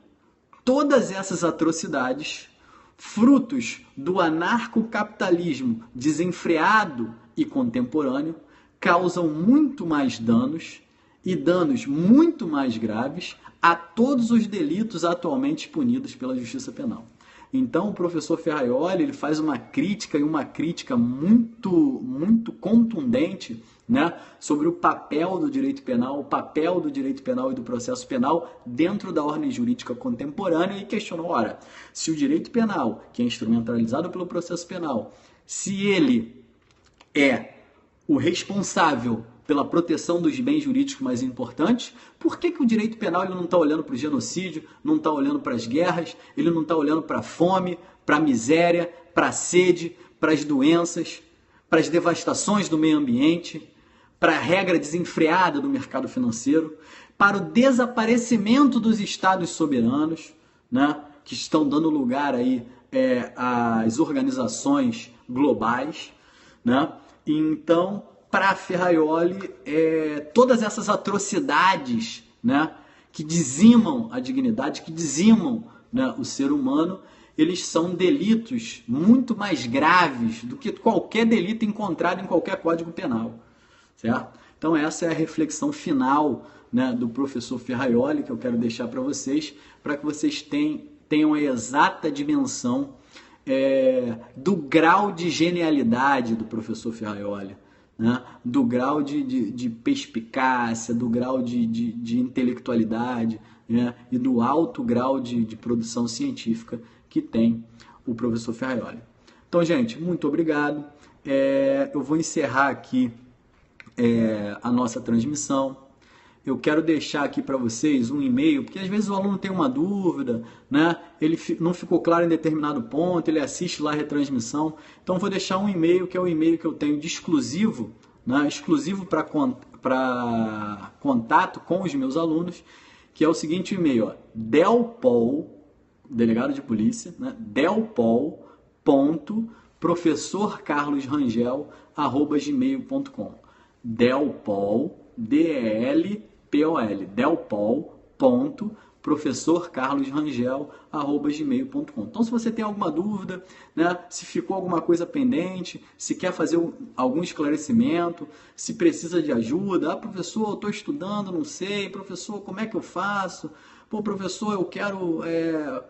todas essas atrocidades, frutos do anarcocapitalismo desenfreado e contemporâneo, causam muito mais danos e danos muito mais graves a todos os delitos atualmente punidos pela Justiça Penal. Então, o professor Ferraioli ele faz uma crítica, e uma crítica muito contundente, né, sobre o papel do direito penal, o papel do direito penal e do processo penal dentro da ordem jurídica contemporânea e questionou, ora, se o direito penal, que é instrumentalizado pelo processo penal, se ele é o responsável pela proteção dos bens jurídicos mais importantes, por que o direito penal ele não está olhando para o genocídio, não está olhando para as guerras, ele não está olhando para a fome, para a miséria, para a sede, para as doenças, para as devastações do meio ambiente, para a regra desenfreada do mercado financeiro, para o desaparecimento dos estados soberanos, né, que estão dando lugar aí, às organizações globais, né? Então, para Ferraioli, todas essas atrocidades, né, que dizimam a dignidade, que dizimam, né, o ser humano, eles são delitos muito mais graves do que qualquer delito encontrado em qualquer código penal, certo? Então essa é a reflexão final, né, do professor Ferraioli que eu quero deixar para que vocês tenham a exata dimensão do grau de genialidade do professor Ferraioli, né? Do grau de perspicácia, do grau de intelectualidade, né? E do alto grau de produção científica que tem o professor Ferraioli. Então, gente, muito obrigado. Eu vou encerrar aqui a nossa transmissão. Eu quero deixar aqui para vocês um e-mail, porque às vezes o aluno tem uma dúvida, né? Ele não ficou claro em determinado ponto, ele assiste lá a retransmissão. Então, vou deixar um e-mail, que é o e-mail que eu tenho de exclusivo, né? Exclusivo para contato com os meus alunos, que é o seguinte e-mail, ó, delpol, delegado de polícia, né? delpol.professorcarlosrangel@gmail.com. delpol, delpol.professorcarlosrangel@gmail.com. Então, se você tem alguma dúvida, né, se ficou alguma coisa pendente, se quer fazer algum esclarecimento, se precisa de ajuda, professor, eu estou estudando, não sei, professor, como é que eu faço? Pô, professor, eu quero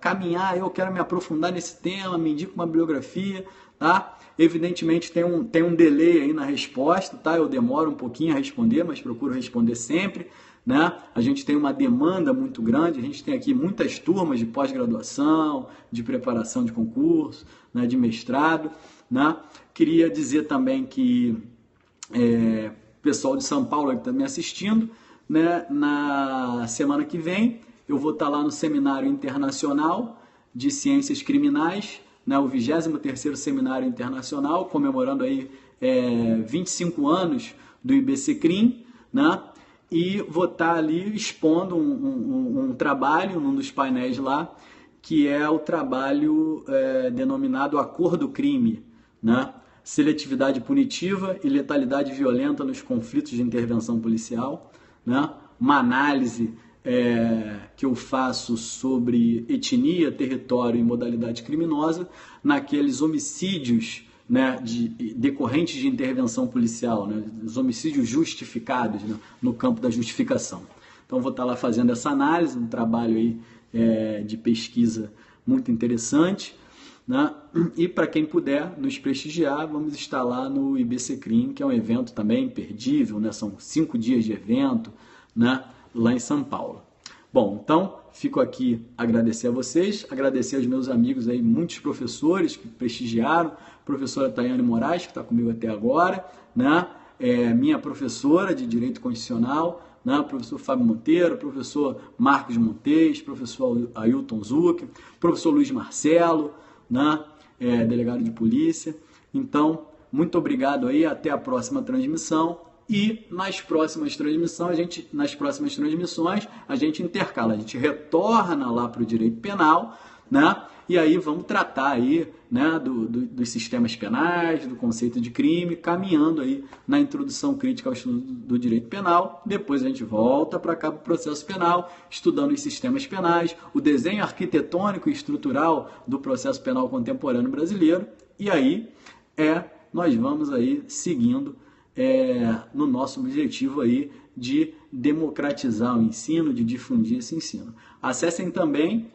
caminhar, eu quero me aprofundar nesse tema, me indica uma bibliografia, tá? Evidentemente tem um delay aí na resposta, tá? Eu demoro um pouquinho a responder, mas procuro responder sempre, né? A gente tem uma demanda muito grande, a gente tem aqui muitas turmas de pós-graduação, de preparação de concurso, né, de mestrado, né? Queria dizer também que o pessoal de São Paulo que está me assistindo, né, na semana que vem eu vou estar lá no Seminário Internacional de Ciências Criminais, né, o 23º Seminário Internacional, comemorando aí 25 anos do IBCCRIM, né, e vou estar ali expondo um trabalho, num dos painéis lá, que é o trabalho denominado A Cor do Crime, né, seletividade punitiva e letalidade violenta nos conflitos de intervenção policial, né, uma análise que eu faço sobre etnia, território e modalidade criminosa naqueles homicídios, né, decorrentes de intervenção policial, né, os homicídios justificados, né, no campo da justificação. Então vou estar lá fazendo essa análise, um trabalho aí, de pesquisa muito interessante, né? E para quem puder nos prestigiar, vamos estar lá no IBCCrim, que é um evento também imperdível, né? São 5 dias de evento, né? Lá em São Paulo. Bom, então fico aqui agradecer a vocês, agradecer aos meus amigos aí, muitos professores que prestigiaram, professora Tayane Moraes, que está comigo até agora, né? Minha professora de Direito Constitucional, né? Professor Fábio Monteiro, professor Marcos Montes, professor Ailton Zuc, professor Luiz Marcelo, né? Delegado de polícia. Então, muito obrigado aí, até a próxima transmissão. E nas próximas transmissões a gente intercala, a gente retorna lá para o direito penal, né? E aí vamos tratar aí, né, dos sistemas penais, do conceito de crime, caminhando aí na introdução crítica ao estudo do direito penal. Depois a gente volta para cá para o processo penal, estudando os sistemas penais, o desenho arquitetônico e estrutural do processo penal contemporâneo brasileiro. E aí nós vamos aí seguindo no nosso objetivo aí de democratizar o ensino, de difundir esse ensino. Acessem também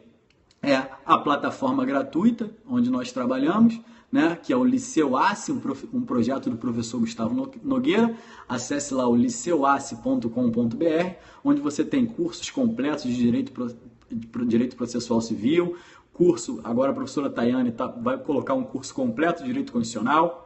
a plataforma gratuita onde nós trabalhamos, né, que é o Liceu ACE, um projeto do professor Gustavo Nogueira. Acesse lá o liceuace.com.br, onde você tem cursos completos de direito processual civil, agora a professora Tayane vai colocar um curso completo de direito constitucional.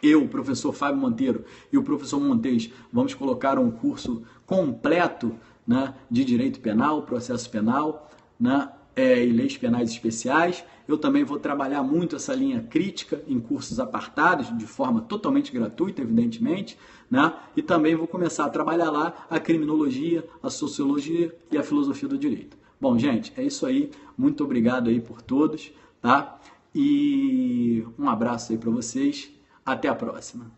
Eu, o professor Fábio Monteiro e o professor Montes vamos colocar um curso completo, né, de direito penal, processo penal, né, e leis penais especiais. Eu também vou trabalhar muito essa linha crítica em cursos apartados, de forma totalmente gratuita, evidentemente, né, e também vou começar a trabalhar lá a criminologia, a sociologia e a filosofia do direito. Bom, gente, é isso aí. Muito obrigado aí por todos, tá? E um abraço aí para vocês. Até a próxima.